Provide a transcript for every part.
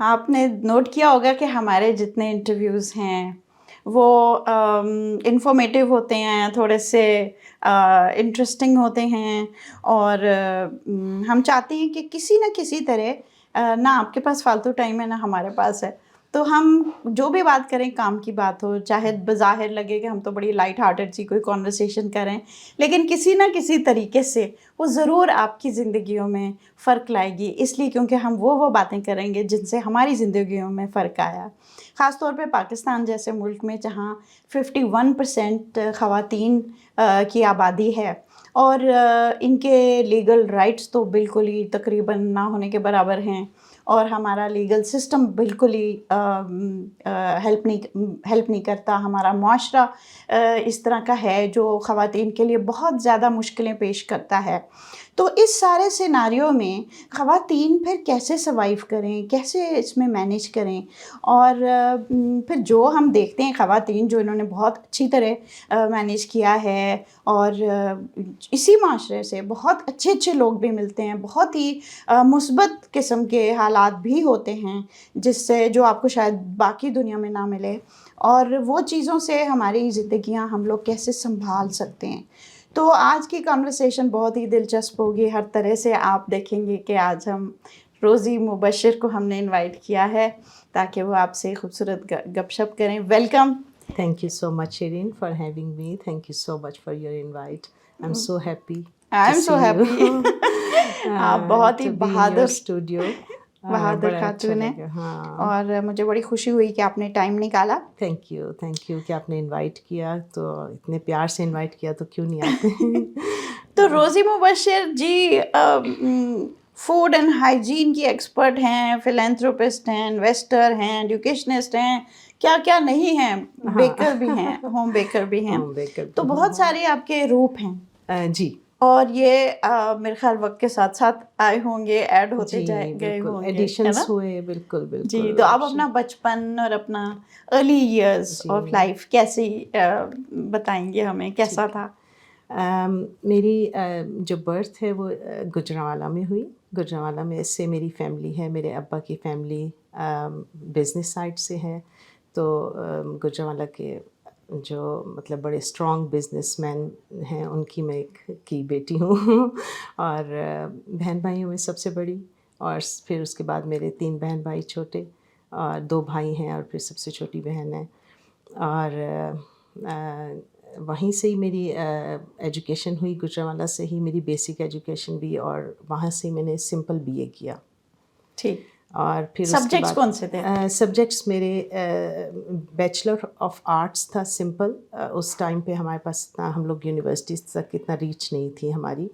آپ نے نوٹ کیا ہوگا کہ ہمارے جتنے انٹرویوز ہیں وہ انفارمیٹیو ہوتے ہیں، تھوڑے سے انٹرسٹنگ ہوتے ہیں، اور ہم چاہتے ہیں کہ کسی نہ کسی طرح نہ آپ کے پاس فالتو ٹائم ہے نہ ہمارے پاس ہے، تو ہم جو بھی بات کریں کام کی بات ہو، چاہے بظاہر لگے کہ ہم تو بڑی لائٹ ہارٹڈ سی کوئی کانورسیشن کریں، لیکن کسی نہ کسی طریقے سے وہ ضرور آپ کی زندگیوں میں فرق لائے گی، اس لیے کیونکہ ہم وہ باتیں کریں گے جن سے ہماری زندگیوں میں فرق آیا، خاص طور پہ پاکستان جیسے ملک میں جہاں 51% خواتین کی آبادی ہے، اور ان کے لیگل رائٹس تو بالکل ہی تقریباً نہ ہونے کے برابر ہیں، اور ہمارا لیگل سسٹم بالکل ہی ہیلپ نہیں کرتا، ہمارا معاشرہ اس طرح کا ہے جو خواتین کے لیے بہت زیادہ مشکلیں پیش کرتا ہے۔ تو اس سارے سیناریو میں خواتین پھر کیسے سروائیو کریں، کیسے اس میں مینیج کریں، اور پھر جو ہم دیکھتے ہیں خواتین جو انہوں نے بہت اچھی طرح مینیج کیا ہے، اور اسی معاشرے سے بہت اچھے اچھے لوگ بھی ملتے ہیں، بہت ہی مثبت قسم کے حالات بھی ہوتے ہیں جس سے جو آپ کو شاید باقی دنیا میں نہ ملے، اور وہ چیزوں سے ہماری زندگیاں ہم لوگ کیسے سنبھال سکتے ہیں۔ تو آج کی کنورسیشن بہت ہی دلچسپ ہوگی، ہر طرح سے آپ دیکھیں گے کہ آج ہم روزی مبشر کو ہم نے انوائٹ کیا ہے تاکہ وہ آپ سے خوبصورت گپ شپ کریں۔ Welcome. Thank you so much, Shireen, for having me. Thank you so much for your invite. I'm so happy I to am so see you, happy. آپ بہت ہی to be in your Bahadur studio. بہادر بڑا اچھا خاتون ہیں، لگا، ہاں۔ اور مجھے بڑی خوشی ہوئی کہ آپ نے ٹائم نکالا۔ تھینک یو کہ آپ نے انوائٹ کیا، تو اتنے پیار سے انوائٹ کیا تو کیوں نہیں آتے۔ تو روزی مبشر جی فوڈ اینڈ ہائیجین کی ایکسپرٹ ہیں، فلینتھروپسٹ ہیں، انویسٹر ہیں، ایڈوکیشنسٹ ہیں، کیا کیا نہیں ہیں، بیکر بھی ہیں، ہوم بیکر بھی ہیں، ہوم بیکر تو بھی بہت سارے آپ کے روپ ہیں جی اور یہ میرے خیال وقت کے ساتھ ساتھ آئے ہوں گے، ایڈ ہوتے جی گئے بالکل ہوں گے، ہے نا؟ ایڈیشنس ہوئے، بالکل جی، بالکل۔ تو آپ اپنا بچپن اور اپنا ارلی ایئرس جی آف لائف کیسی بتائیں گے ہمیں، کیسا ٹھیک ہے۔ تھا؟ میری جو برتھ ہے وہ گوجرانوالہ میں ہوئی۔ گوجرانوالہ میں اس سے میری فیملی ہے، میرے ابا کی فیملی بزنس سائڈ سے ہے، تو گوجرانوالہ کے جو مطلب بڑے اسٹرانگ بزنس مین ہیں ان کی میں ایک کی بیٹی ہوں، اور بہن بھائیوں میں سب سے بڑی، اور پھر اس کے بعد میرے 3 بہن بھائی چھوٹے، اور 2 بھائی ہیں، اور پھر سب سے چھوٹی بہن ہے، اور وہیں سے ہی میری ایجوکیشن ہوئی، گوجرانوالہ سے ہی میری بیسک ایجوکیشن بھی، اور وہاں سے میں نے سمپل BA کیا، ٹھیک۔ اور پھر اس کے سبجیکٹس بعد کون سے تھے؟ سبجیکٹس میرے بیچلر آف آرٹس تھا سمپل۔ اس ٹائم پہ ہمارے پاس اتنا، ہم لوگ یونیورسٹیز تک اتنا ریچ نہیں تھی ہماری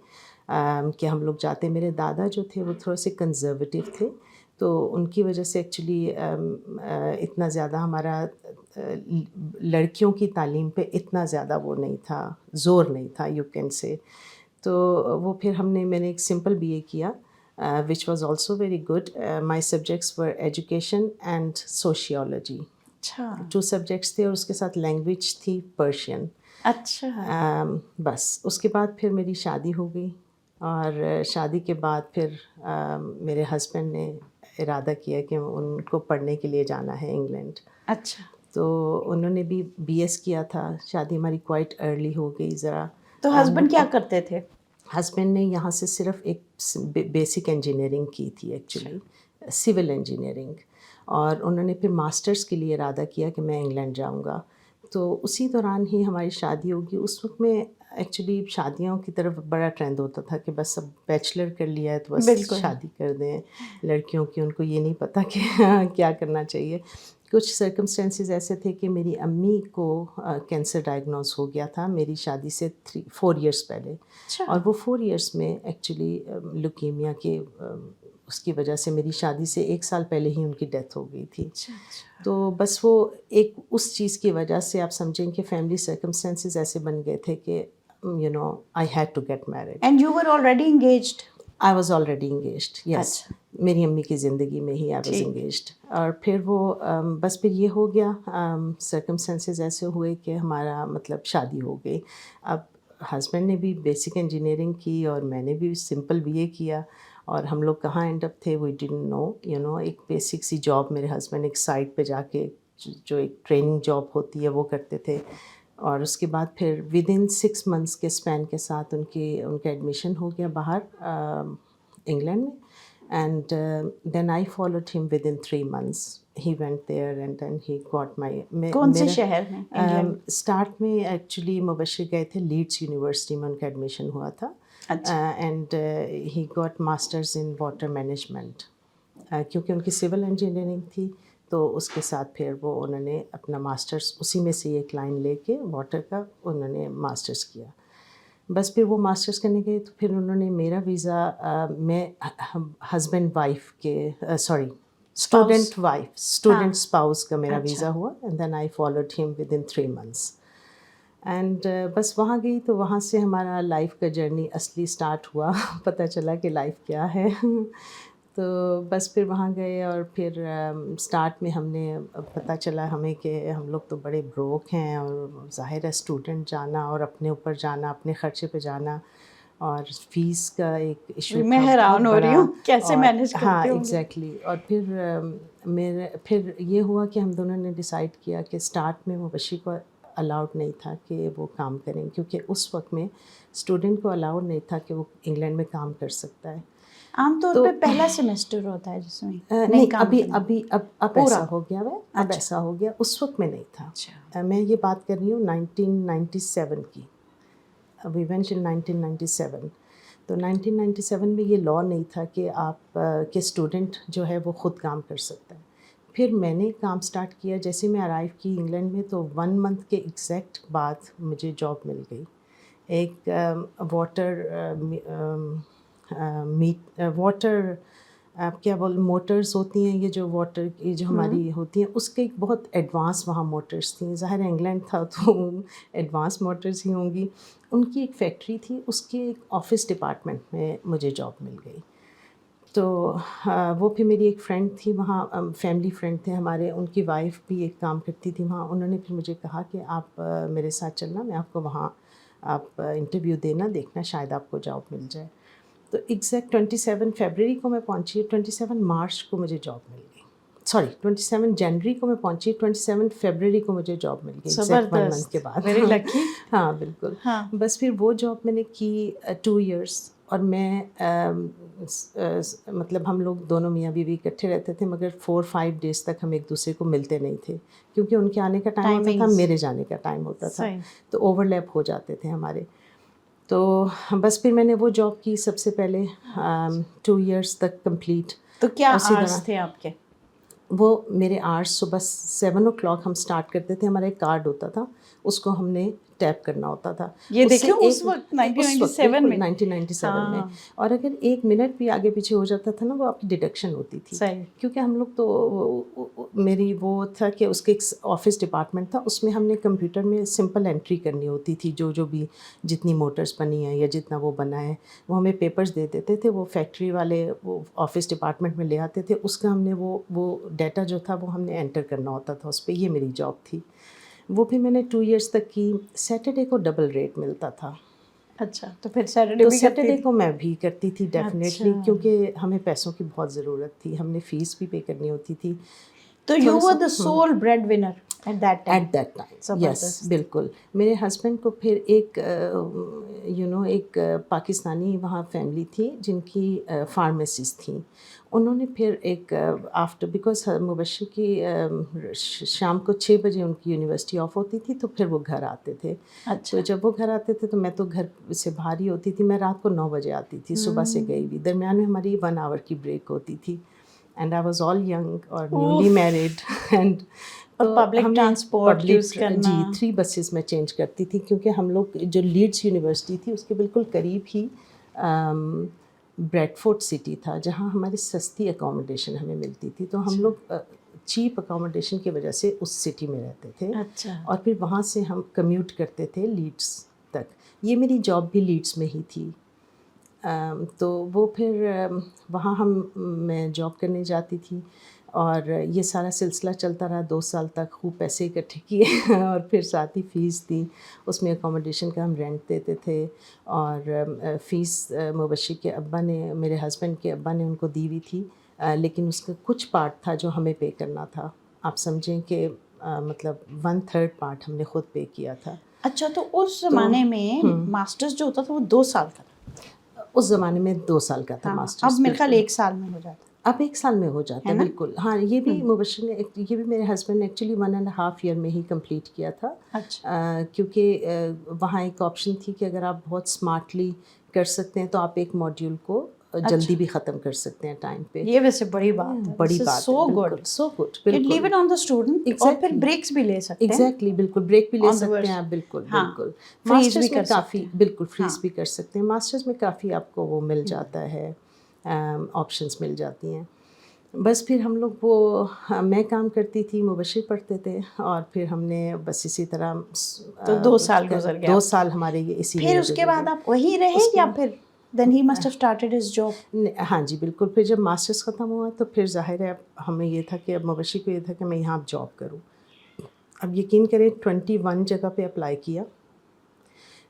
کہ ہم لوگ جاتے۔ میرے دادا جو تھے وہ تھوڑے سے کنزرویٹو تھے، تو ان کی وجہ سے ایکچولی اتنا زیادہ ہمارا لڑکیوں کی تعلیم پہ اتنا زیادہ وہ نہیں تھا، زور نہیں تھا یو کین سے، تو وہ پھر میں نے ایک سمپل BA کیا، which was also very good. My subjects were education and sociology. اچھا 2 سبجیکٹس تھے، اور اس کے ساتھ لینگویج تھی پرشین۔ اچھا۔ بس اس کے بعد پھر میری شادی ہو گئی، اور شادی کے بعد پھر میرے ہسبینڈ نے ارادہ کیا کہ ان کو پڑھنے کے لیے جانا ہے انگلینڈ، اچھا، تو انہوں نے بھی BS کیا تھا۔ شادی ہماری کوائٹ ارلی ہو گئی ذرا۔ تو ہسبینڈ کیا کرتے تھے؟ ہسبینڈ نے یہاں سے صرف ایک بیسک انجینئرنگ کی تھی ایکچولی، سول انجینئرنگ، اور انہوں نے پھر ماسٹرز کے لیے ارادہ کیا کہ میں انگلینڈ جاؤں گا، تو اسی دوران ہی ہماری شادی ہوگی۔ اس وقت میں ایکچولی شادیوں کی طرف بڑا ٹرینڈ ہوتا تھا کہ بس اب بیچلر کر لیا ہے تو بس بالکل شادی کر دیں لڑکیوں کی، ان کو یہ نہیں پتہ کہ کیا کرنا چاہیے۔ کچھ سرکمسٹینسز ایسے تھے کہ میری امی کو کینسر ڈائگنوز ہو گیا تھا میری شادی سے 4 ایئرس پہلے، اور وہ 4 ایئرس میں ایکچولی لیوکیمیا کے اس کی وجہ سے میری شادی سے 1 سال پہلے ہی ان کی ڈیتھ ہو گئی تھی۔ تو بس وہ ایک اس چیز کی وجہ سے آپ سمجھیں کہ فیملی سرکمسٹینسز ایسے بن گئے تھے کہ I had to get married. And you were already engaged? I was already engaged, yes. میری امی کی زندگی میں ہی I was engaged. اور پھر وہ بس پھر یہ ہو گیا، سرکمسٹینسز ایسے ہوئے کہ ہمارا مطلب شادی ہو گئی۔ اب ہسبینڈ نے بھی بیسک انجینئرنگ کی اور میں نے بھی سمپل BA کیا، اور ہم لوگ کہاں اینڈ اپ تھے وی ڈڈنٹ نو یو نو. ایک بیسک سی جاب میرے ہسبینڈ ایک سائٹ پہ جا کے جو ایک ٹریننگ جاب ہوتی ہے وہ کرتے تھے. اور اس کے بعد پھر ود ان 6 months کے اسپین کے ساتھ ان کا ایڈمیشن ہو گیا باہر انگلینڈ میں. And then I followed him with in 3 months. He went there and then he got my. کون سے شہر میں انگلینڈ؟ اسٹارٹ میں ایکچولی مبشر گئے تھے لیڈس یونیورسٹی میں ان کا ایڈمیشن ہوا تھا. And he got masters in water management کیونکہ ان کی سول انجینئرنگ تھی تو اس کے ساتھ پھر وہ انہوں نے اپنا ماسٹرس اسی میں سے ایک لائن لے کے واٹر کا انہوں نے ماسٹرس کیا. بس پھر وہ ماسٹرس کرنے گئے تو پھر انہوں نے میرا ویزا میں ہسبینڈ وائف کے اسٹوڈنٹ اسپاؤس کا میرا ویزا ہوا. And then I followed him with in 3 months. And بس وہاں گئی تو وہاں سے ہمارا لائف کا جرنی اصلی اسٹارٹ ہوا. پتہ چلا کہ لائف کیا ہے. تو بس پھر وہاں گئے اور پھر اسٹارٹ میں ہم نے پتہ چلا ہمیں کہ ہم لوگ تو بڑے بروک ہیں اور ظاہر ہے اسٹوڈنٹ جانا اور اپنے اوپر جانا اپنے خرچے پہ جانا اور فیس کا ایک ایشو تھا. میں حیران ہو رہی ہوں کیسے مینیج کرتے ہاں ہوں گے. ایگزیکٹلی. اور پھر یہ ہوا کہ ہم دونوں نے ڈیسائیڈ کیا کہ اسٹارٹ میں مبشر کو الاؤڈ نہیں تھا کہ وہ کام کریں کیونکہ اس وقت میں اسٹوڈنٹ کو الاؤڈ نہیں تھا کہ وہ انگلینڈ میں کام کر سکتا ہے. عام طور پہ پہلا سیمسٹر ہوتا ہے جس میں نہیں اب ایسا ہو گیا ہے. اب ایسا ہو گیا. اس وقت میں نہیں تھا. میں یہ بات کر رہی ہوں 1997 کی. We went in 1997. تو 1997 میں یہ لاء نہیں تھا کہ آپ کہ اسٹوڈنٹ جو ہے وہ خود کام کر سکتا ہے. پھر میں نے کام سٹارٹ کیا جیسے میں ارائیو کی انگلینڈ میں تو 1 month کے ایگزیکٹ بعد مجھے جاب مل گئی. ایک واٹر آپ کیا موٹرز ہوتی ہیں یہ جو واٹر کی جو ہماری ہوتی ہیں اس کے ایک بہت ایڈوانس وہاں موٹرز تھیں. ظاہر انگلینڈ تھا تو ایڈوانس موٹرز ہی ہوں گی. ان کی ایک فیکٹری تھی اس کے ایک آفس ڈپارٹمنٹ میں مجھے جاب مل گئی. تو وہ پھر میری ایک فرینڈ تھی وہاں فیملی فرینڈ تھے ہمارے. ان کی وائف بھی ایک کام کرتی تھی وہاں. انہوں نے پھر مجھے کہا کہ آپ میرے ساتھ چلنا میں آپ کو وہاں آپ انٹرویو دینا دیکھنا شاید آپ کو جاب مل جائے. تو ایگزیکٹ 27 فیبرری کو میں پہنچی. 27 مارچ کو مجھے جاب مل گئی. 27 جنوری کو میں پہنچی. 27 فیبرری کو مجھے جاب مل گئی ایگزیکٹ 1 month کے بعد. Very lucky. ہاں بالکل. بس پھر وہ جاب میں نے کی 2 years. اور میں مطلب ہم لوگ دونوں میاں بیوی اکٹھے رہتے تھے مگر 4-5 days تک ہم ایک دوسرے کو ملتے نہیں تھے کیونکہ ان کے آنے کا ٹائم ہوتا تھا میرے جانے کا ٹائم ہوتا تھا تو اوور لیپ ہو جاتے تھے ہمارے. تو بس پھر میں نے وہ جاب کی سب سے پہلے 2 years تک کمپلیٹ. تو کیا آرز تھے آپ کے؟ وہ میرے آرز صبح 7 o'clock ہم اسٹارٹ کرتے تھے. ہمارا ایک کارڈ ہوتا تھا اس کو ہم نے ٹیپ کرنا ہوتا تھا. یہ دیکھیں اس وقت 1997 میں. اور اگر 1 منٹ بھی آگے پیچھے ہو جاتا تھا نا وہ آپ کی ڈیڈکشن ہوتی تھی کیونکہ ہم لوگ تو میری وہ تھا کہ اس کے ایک آفس ڈپارٹمنٹ تھا اس میں ہم نے کمپیوٹر میں سمپل انٹری کرنی ہوتی تھی جو بھی جتنی موٹرز بنی ہیں یا جتنا وہ بنا ہے وہ ہمیں پیپرز دے دیتے تھے. وہ فیکٹری والے وہ آفس ڈپارٹمنٹ میں لے آتے تھے. اس کا ہم نے وہ ڈیٹا جو تھا وہ ہم نے انٹر کرنا ہوتا تھا اس پہ. یہ میری جاب تھی. وہ بھی میں نے 2 years تک کی. سیٹرڈے کو ڈبل ریٹ ملتا تھا. اچھا. تو پھر سیٹرڈے کو میں بھی کرتی تھی ڈیفینیٹلی کیونکہ ہمیں پیسوں کی بہت ضرورت تھی. ہم نے فیس بھی پے کرنی ہوتی تھی. تو you were the sole bread winner at that time. Yes بالکل. میرے ہسبینڈ کو پھر ایک ایک پاکستانی وہاں فیملی تھی جن کی فارمیسیز تھیں. انہوں نے پھر ایک آفٹر بیکاز مبشر کی شام کو 6 بجے ان کی یونیورسٹی آف ہوتی تھی تو پھر وہ گھر آتے تھے. تو جب وہ گھر آتے تھے تو میں تو گھر سے باہر ہی ہوتی تھی. میں رات کو 9 بجے آتی تھی. صبح سے گئی بھی. درمیان میں ہماری 1 hour کی بریک ہوتی تھی. And I was all young اور newly married. And public transport use کرنا. جی 3 buses میں چینج کرتی تھی کیونکہ ہم لوگ جو لیڈس یونیورسٹی تھی اس کے بالکل قریب ہی بریڈ فورٹ سٹی تھا جہاں ہماری سستی اکاموڈیشن ہمیں ملتی تھی. تو ہم لوگ چیپ اکاموڈیشن کی وجہ سے اس سٹی میں رہتے تھے. اور پھر وہاں سے ہم کمیوٹ کرتے تھے لیڈس تک. یہ میری جاب بھی لیڈس میں ہی تھی. تو وہ پھر وہاں میں جاب کرنے جاتی تھی اور یہ سارا سلسلہ چلتا رہا 2 سال تک. خوب پیسے اکٹھے کیے اور پھر ساتھ ہی فیس دی. اس میں اکوموڈیشن کا ہم رینٹ دیتے تھے اور فیس مبشر کے ابا نے, میرے ہسبینڈ کے ابا نے ان کو دی ہوئی تھی, لیکن اس کا کچھ پارٹ تھا جو ہمیں پے کرنا تھا. آپ سمجھیں کہ مطلب 1/3 پارٹ ہم نے خود پے کیا تھا. اچھا, تو اس زمانے میں ماسٹرز جو ہوتا تھا وہ 2 سال کا تھا. اس زمانے میں 2 سال کا تھا ماسٹرز. اب میرے خیال 1 سال میں ہو جاتا ہے. اب 1 سال میں ہو جاتا ہے بالکل. ہاں, یہ بھی مبشر نے, یہ بھی میرے ہسبینڈ نے ایکچولی 1.5 ایئر میں ہی کمپلیٹ کیا تھا. کیونکہ وہاں ایک آپشن تھی کہ اگر آپ بہت اسمارٹلی کر سکتے ہیں تو آپ ایک ماڈیول کو جلدی بھی ختم کر سکتے ہیں ٹائم پہ. یہ ویسے بڑی بات ہے, بڑی بات, so good, so good. Leave it on the student, اور پھر بریکس بھی لے سکتے ہیں. ایگزیکٹلی, بالکل بریک بھی لے سکتے ہیں آپ. بالکل بالکل. ماسٹرز میں کافی, بالکل فریز بھی کر سکتے ہیں. ماسٹرز میں کافی آپ کو وہ مل جاتا ہے, آپشنس مل جاتی ہیں. بس پھر ہم لوگ وہ, میں کام کرتی تھی, مبشر پڑھتے تھے, اور پھر ہم نے بس اسی طرح تو 2 سال گزر گیا. 2 سال ہمارے یہ اسی میں. پھر اس کے بعد آپ وہیں رہے یا پھر then he must have started his job؟ ہاں جی بالکل. پھر جب ماسٹرز ختم ہوا تو پھر ظاہر ہے اب ہمیں یہ تھا کہ اب مبشر کو یہ تھا کہ میں یہاں اب جاب کروں. اب یقین کریں 21 جگہ پہ اپلائی کیا,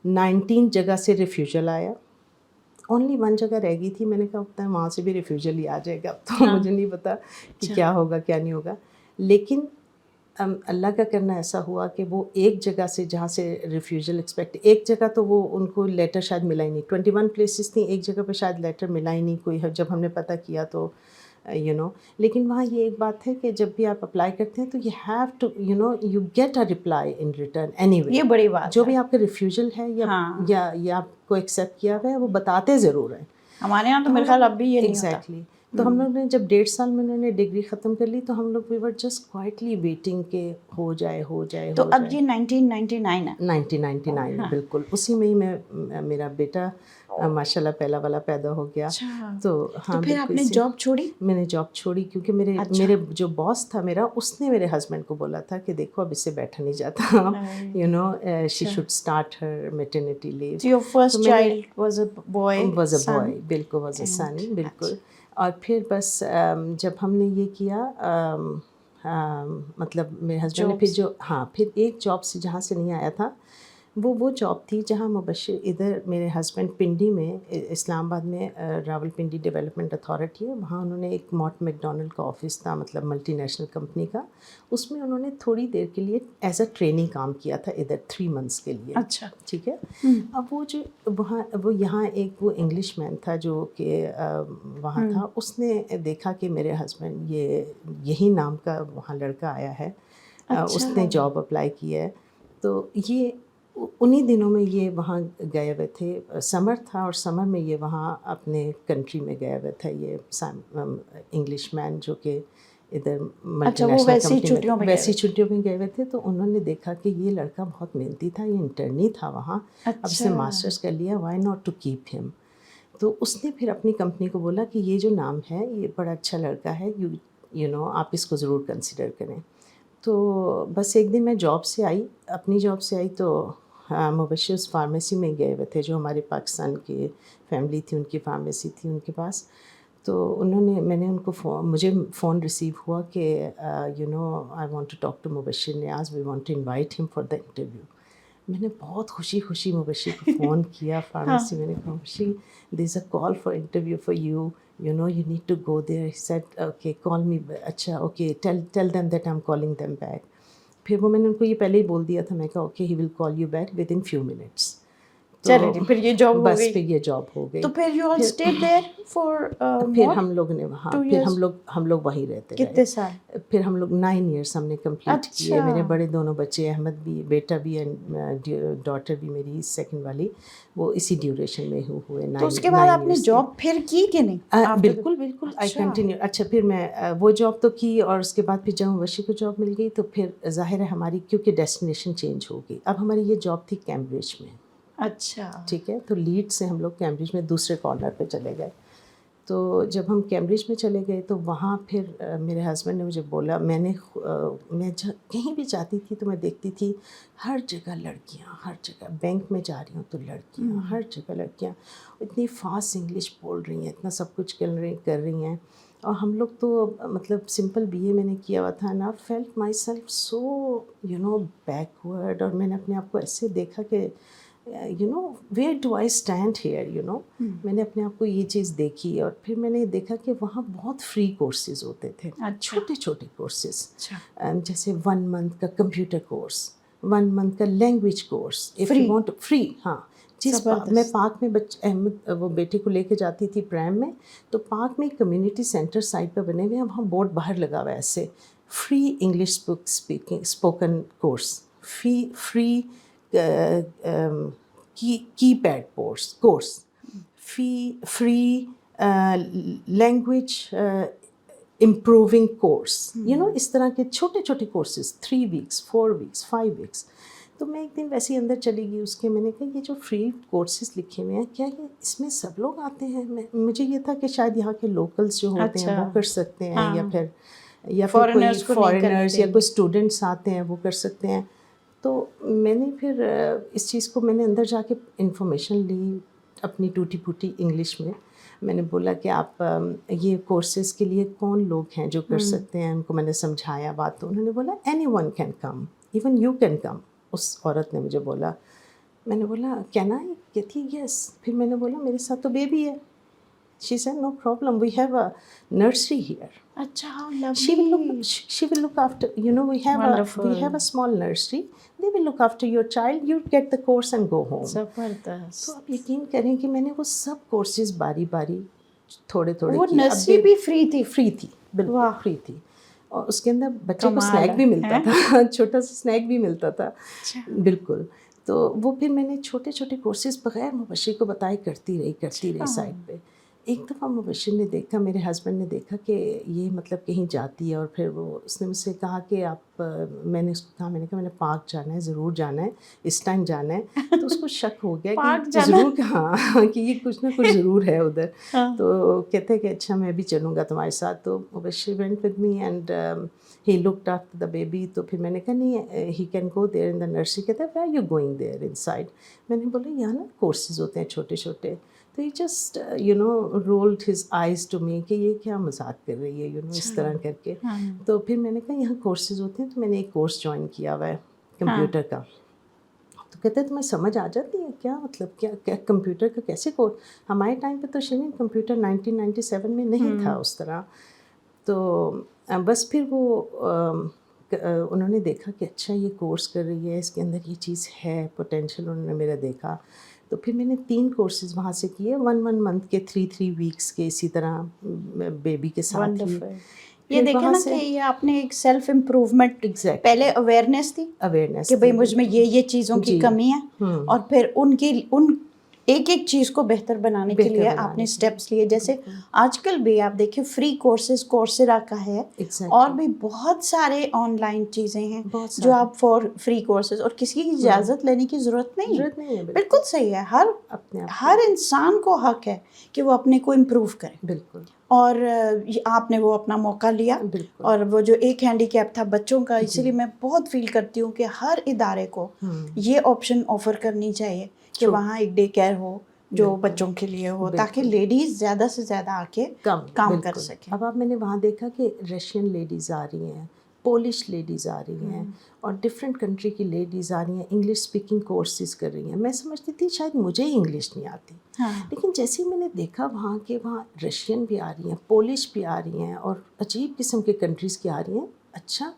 19 جگہ سے ریفیوزل آیا, اونلی 1 جگہ رہ گئی تھی. میں نے کہا اتنا وہاں سے بھی ریفیوزل ہی آ جائے گا, اب تو مجھے نہیں پتا کہ کیا ہوگا کیا نہیں ہوگا. لیکن اللہ کا کرنا ایسا ہوا کہ وہ ایک جگہ سے جہاں سے ریفیوزل ایکسپیکٹ, ایک جگہ تو وہ ان کو لیٹر شاید ملا ہی نہیں. 21 پلیسز تھیں, ایک جگہ پہ شاید لیٹر ملا ہی نہیں کوئی, جب ہم نے پتہ کیا تو لیکن وہاں یہ ایک بات ہے کہ جب بھی آپ اپلائی کرتے ہیں تو you have to you get a reply in return anyway. یہ بڑی بات, جو بھی آپ کا ریفیوزل ہے یا آپ کو ایکسیپٹ کیا ہوا ہے وہ بتاتے ضرور ہیں. ہمارے یہاں تو میرے خیال اب بھی یہ نہیں ہوتا. ایگزیکٹلی. تو ہم لوگ نے جب 1.5 سال میں انہوں نے ڈگری ختم کر لی تو ہم لوگ وی ور جسٹ کوائٹلی ویٹنگ کہ ہو جائے. تو اب یہ 1999 ہے. 1999 بالکل. اسی میں ہی میرا بیٹا ماشاء اللہ پہلا والا پیدا ہو گیا. تو ہاں, پھر آپ نے جاب چھوڑی؟ میں نے جاب چھوڑی کیونکہ میرے جو باس تھا میرا, اس نے میرے ہسبینڈ کو بولا تھا کہ دیکھو اب اس سے بیٹھا نہیں جاتا, she should start her maternity leave. So your first child was a boy? was a boy, بالکل was a son, بالکل. اور پھر بس جب ہم نے یہ کیا, مطلب میرے ہسبینڈ نے پھر پھر ایک جاب سے جہاں سے نہیں آیا تھا, وہ جاب تھی جہاں مبشر ادھر میرے ہسبینڈ پنڈی میں, اسلام آباد میں راول پنڈی ڈیولپمنٹ اتھارٹی ہے, وہاں انہوں نے ایک مارٹ میکڈونلڈ کا آفس تھا, مطلب ملٹی نیشنل کمپنی کا. اس میں انہوں نے تھوڑی دیر کے لیے ایز اے ٹریننگ کام کیا تھا ادھر 3 months کے لیے. اچھا, ٹھیک ہے. اب وہ جو وہاں یہاں ایک وہ انگلش مین تھا جو کہ وہاں تھا, اس نے دیکھا کہ میرے ہسبینڈ یہی نام کا وہاں لڑکا آیا ہے, اس نے جاب اپلائی کی ہے. تو یہ انہی دنوں میں یہ وہاں گئے ہوئے تھے, سمر تھا اور سمر میں یہ وہاں اپنے کنٹری میں گئے ہوئے تھا, یہ انگلش مین جو کہ ادھر ملٹی نیشنل کمپنی میں ویسی چھٹیوں میں گئے ہوئے تھے. تو انہوں نے دیکھا کہ یہ لڑکا بہت محنتی تھا, یہ انٹرنی تھا وہاں, اب اس نے ماسٹرز کر لیا, وائی ناٹ ٹو کیپ ہم. تو اس نے پھر اپنی کمپنی کو بولا کہ یہ جو نام ہے یہ بڑا اچھا لڑکا ہے, آپ اس کو ضرور کنسیڈر کریں. تو بس ایک دن میں جاب سے آئی, اپنی جاب سے آئی, تو مبشر فارمیسی میں گئے ہوئے تھے جو ہمارے پاکستان کی فیملی تھی, ان کی فارمیسی تھی ان کے پاس. تو میں نے ان کو مجھے فون ریسیو ہوا کہ I want to talk to Mubashir Niaz, we want to invite him for the interview. میں نے بہت خوشی مبشر کو فون کیا فارمیسی. میں نے کہا Mubashir there is a call for interview for you, you need to go there. He said okay call me. اچھا okay, tell them that I am calling them back. پھر میں نے ان کو یہ پہلے ہی بول دیا تھا, میں کہا okay he will call you back with in few minutes. چلے جی, پھر یہ جاب ہو گئی. بس پھر یہ جاب ہو گئی. تو پھر you all stayed there for پھر ہم لوگ نے وہاں, پھر ہم لوگ وہیں رہتے رہے. کتنے سال؟ پھر ہم لوگ 9 years ہم نے کمپلیٹ کیے. میرے بڑے دونوں بچے, احمد بھی, بیٹا بھی, اینڈ ڈاٹر بھی میری سیکنڈ والی, وہ اسی ڈیوریشن میں ہوئے. تو اس کے بعد آپ نے جاب پھر کی کہ نہیں؟ بالکل آئی کنٹینیو. اچھا پھر میں وہ جاب تو کی, اور اس کے بعد پھر جب مبشر کو جاب مل گئی تو پھر ظاہر ہے ہماری کیونکہ ڈیسٹینیشن چینج ہو گئی. اب ہماری یہ جاب تھی کیمبرج میں. اچھا ٹھیک ہے. تو لیڈ سے ہم لوگ کیمبرج میں دوسرے کارنر پہ چلے گئے. تو جب ہم کیمبرج میں چلے گئے تو وہاں پھر میرے ہسبینڈ نے مجھے بولا, میں کہیں بھی جاتی تھی تو میں دیکھتی تھی ہر جگہ لڑکیاں, ہر جگہ بینک میں جا رہی ہوں تو لڑکیاں, ہر جگہ لڑکیاں اتنی فاسٹ انگلش بول رہی ہیں, اتنا سب کچھ کر رہی ہیں. اور ہم لوگ تو مطلب سمپل BA میں نے کیا ہوا تھا نا. Felt myself so backward. اور میں نے اپنے آپ کو ایسے دیکھا کہ where do I stand here میں نے اپنے آپ کو یہ چیز دیکھی. اور پھر میں نے دیکھا کہ وہاں بہت فری کورسز ہوتے تھے, چھوٹے چھوٹے کورسز, جیسے 1 month کا کمپیوٹر کورس, 1 month کا language course, if you want free. ہاں, میں پارک میں احمد وہ بیٹے کو لے کے جاتی تھی پرائم میں, تو پارک میں ایک کمیونٹی سینٹر سائڈ پہ بنے ہوئے ہیں, وہاں بورڈ باہر لگا ہوا ہے ایسے, free English spoken course, free کی paid course, free language improving course, اس طرح کے چھوٹے چھوٹے کورسز, 3 weeks, 4 weeks, 5 weeks. تو میں ایک دن ویسے ہی اندر چلی گئی اس کے, میں نے کہا یہ جو فری کورسز لکھے ہوئے ہیں کیا یہ اس میں سب لوگ آتے ہیں؟ مجھے یہ تھا کہ شاید یہاں کے لوکلز جو ہوتے ہیں وہ کر سکتے ہیں, یا پھر کوئی فارنرز یا کوئی اسٹوڈنٹس آتے ہیں وہ کر سکتے ہیں. تو میں نے پھر اس چیز کو میں نے اندر جا کے انفارمیشن لی اپنی ٹوٹی پھوٹی انگلش میں نے بولا کہ آپ یہ کورسز کے لیے کون لوگ ہیں جو کر سکتے ہیں. ان کو میں نے سمجھایا بات, تو انہوں نے بولا any one can come, even you can come. اس عورت نے مجھے بولا, میں نے بولا کین آئی؟ کہتی یس. پھر میں نے بولا میرے ساتھ تو بیبی ہے. She said no problem, we have a nursery here. اچھا, she will look after, we have a small nursery, they will look after your child, you get the course and go home. زبردست. تو آپ یقین کریں کہ میں نے وہ سب کورسز باری باری تھوڑے وہ نرسری بھی فری تھی؟ فری تھی, بالکل فری تھی. اور اس کے اندر بچے کو اسنیک بھی ملتا تھا, چھوٹا سا اسنیک بھی ملتا تھا, بالکل. تو وہ پھر میں نے چھوٹے چھوٹے کورسز بغیر مبشر کو بتائے کرتی رہی سائڈ پہ. ایک دفعہ مبشر نے دیکھا, میرے ہسبینڈ نے دیکھا کہ یہ مطلب کہیں جاتی ہے, اور پھر اس نے مجھ سے کہا کہ آپ, میں نے اس کو کہا, میں نے کہا میں نے پارک جانا ہے, ضرور جانا ہے, اس ٹائم جانا ہے. تو اس کو شک ہو گیا کہ ضرور, ہاں کہ یہ کچھ نہ کچھ ضرور ہے ادھر. تو کہتے کہ اچھا میں بھی چلوں گا تمہارے ساتھ. تو Mubashir went with me and he looked after the baby. تو پھر میں نے کہا نہیں, he can go there in the nursery. کہتا ہے where are you going there inside. میں نے بولا یہاں نا کورسز ہوتے ہیں چھوٹے چھوٹے. تو he just rolled his eyes to me کہ یہ کیا مذاق کر رہی ہے, اس طرح کر کے. تو پھر میں نے کہا یہاں کورسز ہوتے ہیں. تو میں نے ایک کورس جوائن کیا ہوا ہے کمپیوٹر کا. تو کہتے ہیں تمہیں سمجھ آ جاتی ہے کیا, مطلب کیا کمپیوٹر کا کیسے کورس. ہمارے ٹائم پہ تو شمین کمپیوٹر 1997 میں نہیں تھا اس طرح. تو بس پھر وہ انہوں نے دیکھا کہ اچھا یہ کورس کر رہی ہے, اس کے اندر یہ چیز ہے, پوٹینشیل انہوں نے میرا دیکھا. تو پھر میں نے 3 کورسز وہاں سے کیے, 1 month کے, 3 weeks کے, اسی طرح بیبی کے ساتھ ہی. یہ دیکھیں نا کہ یہ آپ نے ایک سیلف امپروومنٹ, پہلے اویئرنیس تھی کہ بھئی مجھ میں یہ چیزوں کی کمی ہے, اور پھر ان ایک چیز کو بہتر بنانے کے لیے آپ نے اسٹیپس لیے. جیسے آج کل بھی آپ دیکھیں فری کورسز کورسیرا کا ہے, اور بھی بہت سارے آن لائن چیزیں ہیں جو آپ فور فری کورسز, اور کسی کی اجازت لینے کی ضرورت نہیں ہے. بالکل صحیح ہے, ہر انسان کو حق ہے کہ وہ اپنے کو امپروو کرے. بالکل. اور آپ نے وہ اپنا موقع لیا, اور وہ جو ایک ہینڈی کیپ تھا بچوں کا, اسی لیے میں بہت فیل کرتی ہوں کہ ہر ادارے کو یہ آپشن آفر کرنی چاہیے کہ وہاں ایک ڈے کیئر ہو جو بچوں کے لیے ہو, تاکہ لیڈیز زیادہ سے زیادہ آ کے کام کر سکیں. اب آپ میں نے وہاں دیکھا کہ رشین لیڈیز آ رہی ہیں, پولش لیڈیز آ رہی ہیں, اور ڈفرینٹ کنٹری کی لیڈیز آ رہی ہیں, انگلش اسپیکنگ کورسز کر رہی ہیں. میں سمجھتی تھی شاید مجھے انگلش نہیں آتی, لیکن جیسے ہی میں نے دیکھا وہاں رشین بھی آ رہی ہیں, پولش بھی آ رہی ہیں, اور عجیب قسم کے کنٹریز کی آ رہی ہیں. اچھا,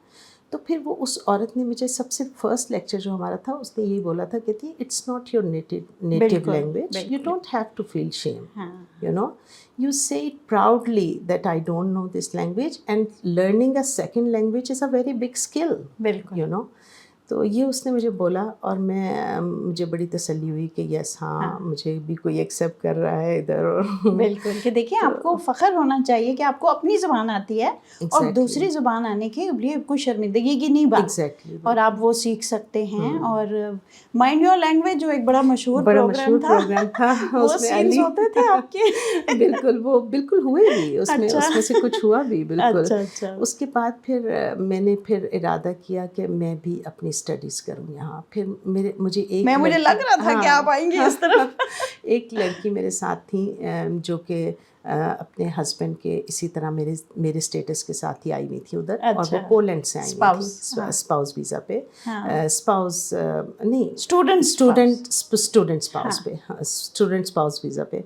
تو پھر وہ اس عورت نے مجھے سب سے فرسٹ لیکچر جو ہمارا تھا اس نے یہی بولا تھا, کہتی it's not your native language, you don't have to feel shame, you say it proudly that I don't know this language, and learning a second language is a very big skill. تو یہ اس نے مجھے بولا, اور مجھے بڑی تسلی ہوئی کہ یس, ہاں مجھے بھی کوئی ایکسیپٹ کر رہا ہے ادھر. بالکل, کہ دیکھیں آپ کو فخر ہونا چاہیے کہ آپ کو اپنی زبان آتی ہے, اور دوسری زبان آنے کے لیے کوئی شرمندگی کی نہیں بات, اور آپ وہ سیکھ سکتے ہیں. اور مائنڈ یور لینگویج جو ایک بڑا مشہور پروگرام تھا, وہ سینس ہوتے تھے آپ کے. بالکل, وہ بالکل ہوئے بھی, اس میں سے کچھ ہوا بھی, بالکل. اس کے بعد پھر میں نے ارادہ کیا کہ میں بھی اپنی اسٹڈیز کروں یہاں. پھر مجھے مجھے لگ رہا تھا کہ آپ آئیں گی اس طرف. ایک لڑکی میرے ساتھ تھی جو کہ اپنے ہسبینڈ کے اسی طرح میرے اسٹیٹس کے ساتھ ہی آئی ہوئی تھی ادھر, اور وہ پولینڈ سے آئی ہوئی تھی اسپاؤس ویزا پہ, اسپاؤس نہیں اسٹوڈنٹ اسپاؤس پہ, اسٹوڈنٹ اسپاؤس ویزا پہ.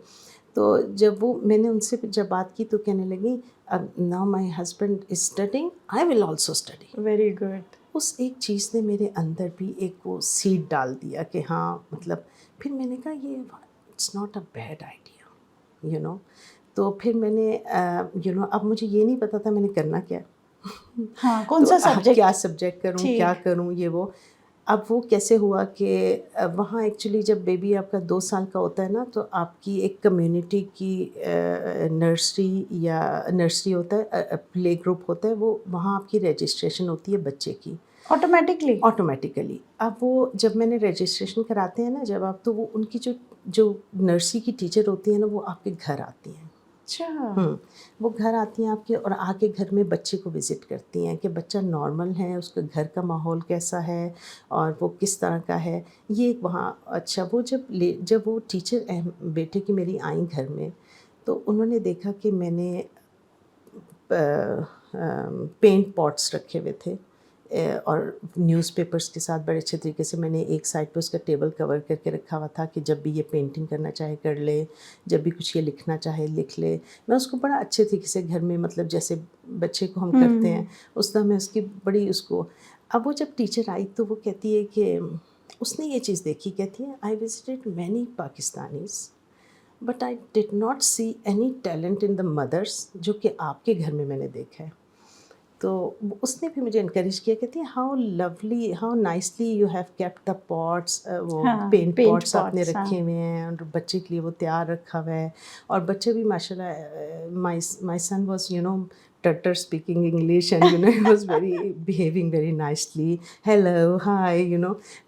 تو جب میں نے ان سے جب بات کی تو کہنے لگی اب now my husband is studying I will also study. Very good. اس ایک چیز نے میرے اندر بھی ایک وہ سیڈ ڈال دیا کہ ہاں مطلب, پھر میں نے کہا یہ it's not a bad idea you know. تو پھر میں نے اب مجھے یہ نہیں پتا تھا میں نے کرنا کیا, ہاں کون سا سبجیکٹ, کیا سبجیکٹ کروں, کیا کروں, یہ وہ. اب وہ کیسے ہوا کہ وہاں ایکچولی جب بیبی آپ کا 2 سال کا ہوتا ہے نا, تو آپ کی ایک کمیونٹی کی نرسری ہوتا ہے, پلے گروپ ہوتا ہے, وہ وہاں آپ کی رجسٹریشن ہوتی ہے بچے کی آٹومیٹیکلی. اب وہ جب میں نے رجسٹریشن کراتے ہیں نا جب آپ, تو وہ ان کی جو نرسری کی ٹیچر ہوتی ہیں نا وہ آپ کے گھر آتی ہیں. اچھا. وہ گھر آتی ہیں آپ کے, اور آ کے گھر میں بچے کو وزٹ کرتی ہیں کہ بچہ نارمل ہے, اس کا گھر کا ماحول کیسا ہے اور وہ کس طرح کا ہے, یہ وہاں. اچھا وہ جب وہ ٹیچر بیٹے کی میری آئیں گھر میں, تو انہوں نے دیکھا کہ میں نے پینٹ پاٹس رکھے ہوئے تھے, اور نیوز پیپرز کے ساتھ بڑے اچھے طریقے سے میں نے ایک سائڈ پہ اس کا ٹیبل کور کر کے رکھا ہوا تھا کہ جب بھی یہ پینٹنگ کرنا چاہے کر لے, جب بھی کچھ یہ لکھنا چاہے لکھ لے. میں اس کو بڑا اچھے طریقے سے گھر میں, مطلب جیسے بچے کو ہم کرتے ہیں اس طرح میں اس کی بڑی اس کو. اب وہ جب ٹیچر آئی تو وہ کہتی ہے کہ اس نے یہ چیز دیکھی, کہتی ہے I visited many Pakistanis but I did not see any talent in the mothers جو کہ آپ کے گھر میں نے دیکھا ہے. تو اس نے بھی مجھے انکریج کیا, کہتی ہے how lovely how nicely you have kept the parts, وہ پینٹ پاٹس آپ نے رکھے ہوئے ہیں, اور بچے کے لیے وہ تیار رکھا ہوا ہے. اور بچے بھی ماشاء اللہ, مائی سن was tutor speaking English, and he was behaving very nicely, hello hi,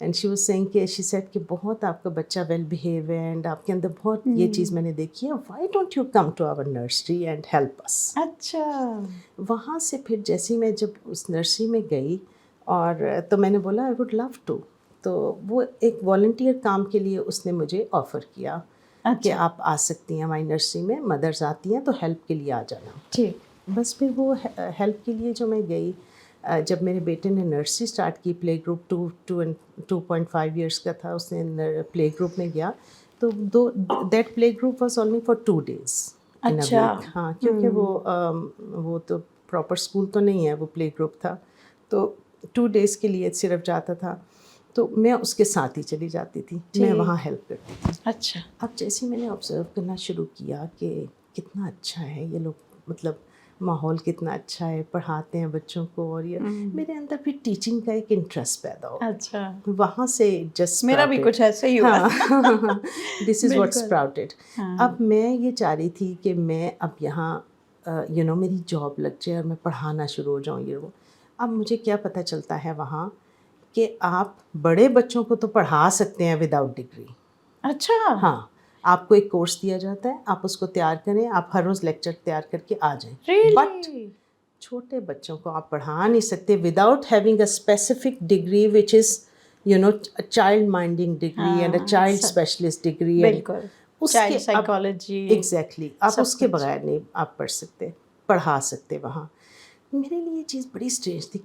and she was saying she said کہ بہت آپ کا بچہ well behave ہے, and آپ کے اندر بہت یہ چیز میں نے دیکھی ہے, why don't you come to our nursery and help us. اچھا. وہاں سے پھر جیسے میں جب اس نرسری میں گئی, اور تو میں نے بولا I would love to, تو وہ ایک والنٹیئر کام کے لیے اس نے مجھے آفر کیا کہ آپ آ سکتی ہیں ہماری نرسری میں, مدرز آتی ہیں تو ہیلپ کے لیے آ جانا. ٹھیک. بس پھر وہ ہیلپ کے لیے جو میں گئی, جب میرے بیٹے نے نرسری اسٹارٹ کی, پلے گروپ 2.5 ایئرس کا تھا, اس نے پلے گروپ میں گیا, تو that play group was only for 2 days. اچھا. ہاں, کیونکہ وہ تو پراپر اسکول تو نہیں ہے, وہ پلے گروپ تھا, تو 2 days کے لیے صرف جاتا تھا. تو میں اس کے ساتھ ہی چلی جاتی تھی, میں وہاں ہیلپ کرتی تھی. اچھا. اب جیسے میں نے آبزرو کرنا شروع کیا کہ کتنا اچھا ہے یہ لوگ, مطلب ماحول کتنا اچھا ہے, پڑھاتے ہیں بچوں کو, اور یہ میرے اندر بھی ٹیچنگ کا ایک انٹرسٹ پیدا ہو. اچھا. وہاں سے جسٹ میرا بھی کچھ ایسے ہی ہوا. دس از واٹ اسپراؤٹڈ. اب میں یہ چاہ رہی تھی کہ میں اب یہاں میری جاب لگ جائے اور میں پڑھانا شروع ہو جاؤں, یہ وہ. اب مجھے کیا پتہ چلتا ہے وہاں کہ آپ بڑے بچوں کو تو پڑھا سکتے ہیں وداؤٹ ڈگری. اچھا. ہاں, آپ کو ایک کورس دیا جاتا ہے, آپ اس کو تیار کریں, آپ ہر روز لیکچر تیار کر کے آ جائیں. بٹ چھوٹے بچوں کو آپ پڑھا نہیں سکتے without having a specific degree which is child minding degree and a child specialist degree. بالکل. Child psychology. ایگزیکٹلی. آپ اس کے بغیر نہیں آپ پڑھا سکتے وہاں. میرے لیے یہ چیز بڑی اسٹرینج تھی.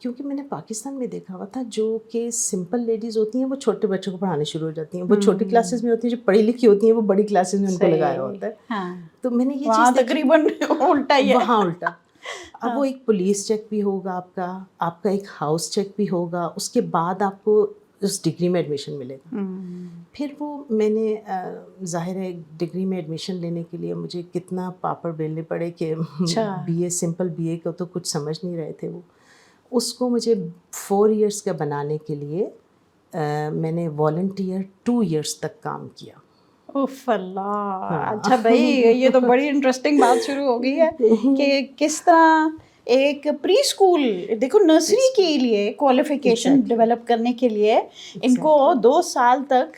کیونکہ میں نے پاکستان میں دیکھا ہوا تھا جو کہ سمپل لیڈیز ہوتی ہیں وہ چھوٹے بچوں کو پڑھانے شروع ہو جاتی ہیں, وہ چھوٹی کلاسز میں ہوتی ہیں, جو پڑھی لکھی ہوتی ہیں وہ بڑی کلاسز میں ان کو لگایا ہوتا ہے. تو میں نے یہ چیز تقریباً الٹا ہی ہے. وہاں الٹا. اب وہ ایک پولیس چیک بھی ہوگا آپ کا ایک ہاؤس چیک بھی ہوگا, اس کے بعد آپ کو اس ڈگری میں ایڈمیشن ملے گا. پھر وہ میں نے ظاہر ہے ڈگری میں ایڈمیشن لینے کے لیے مجھے کتنا پاپڑ بیلنے پڑے کہ سمپل بی اے کو تو کچھ سمجھ نہیں رہے تھے وہ. اس کو مجھے 4 ایئرس کا بنانے کے لیے میں نے والنٹیئر 2 ایئرس تک کام کیا. اوف اللہ. اچھا بھائی, یہ تو بڑی انٹرسٹنگ بات شروع ہو گئی ہے کہ کس طرح ایک پری اسکول, دیکھو نرسری کے لیے کوالیفیکیشن ڈیولپ کرنے کے لیے ان کو 2 سال تک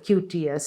QTS,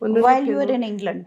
While you were in England?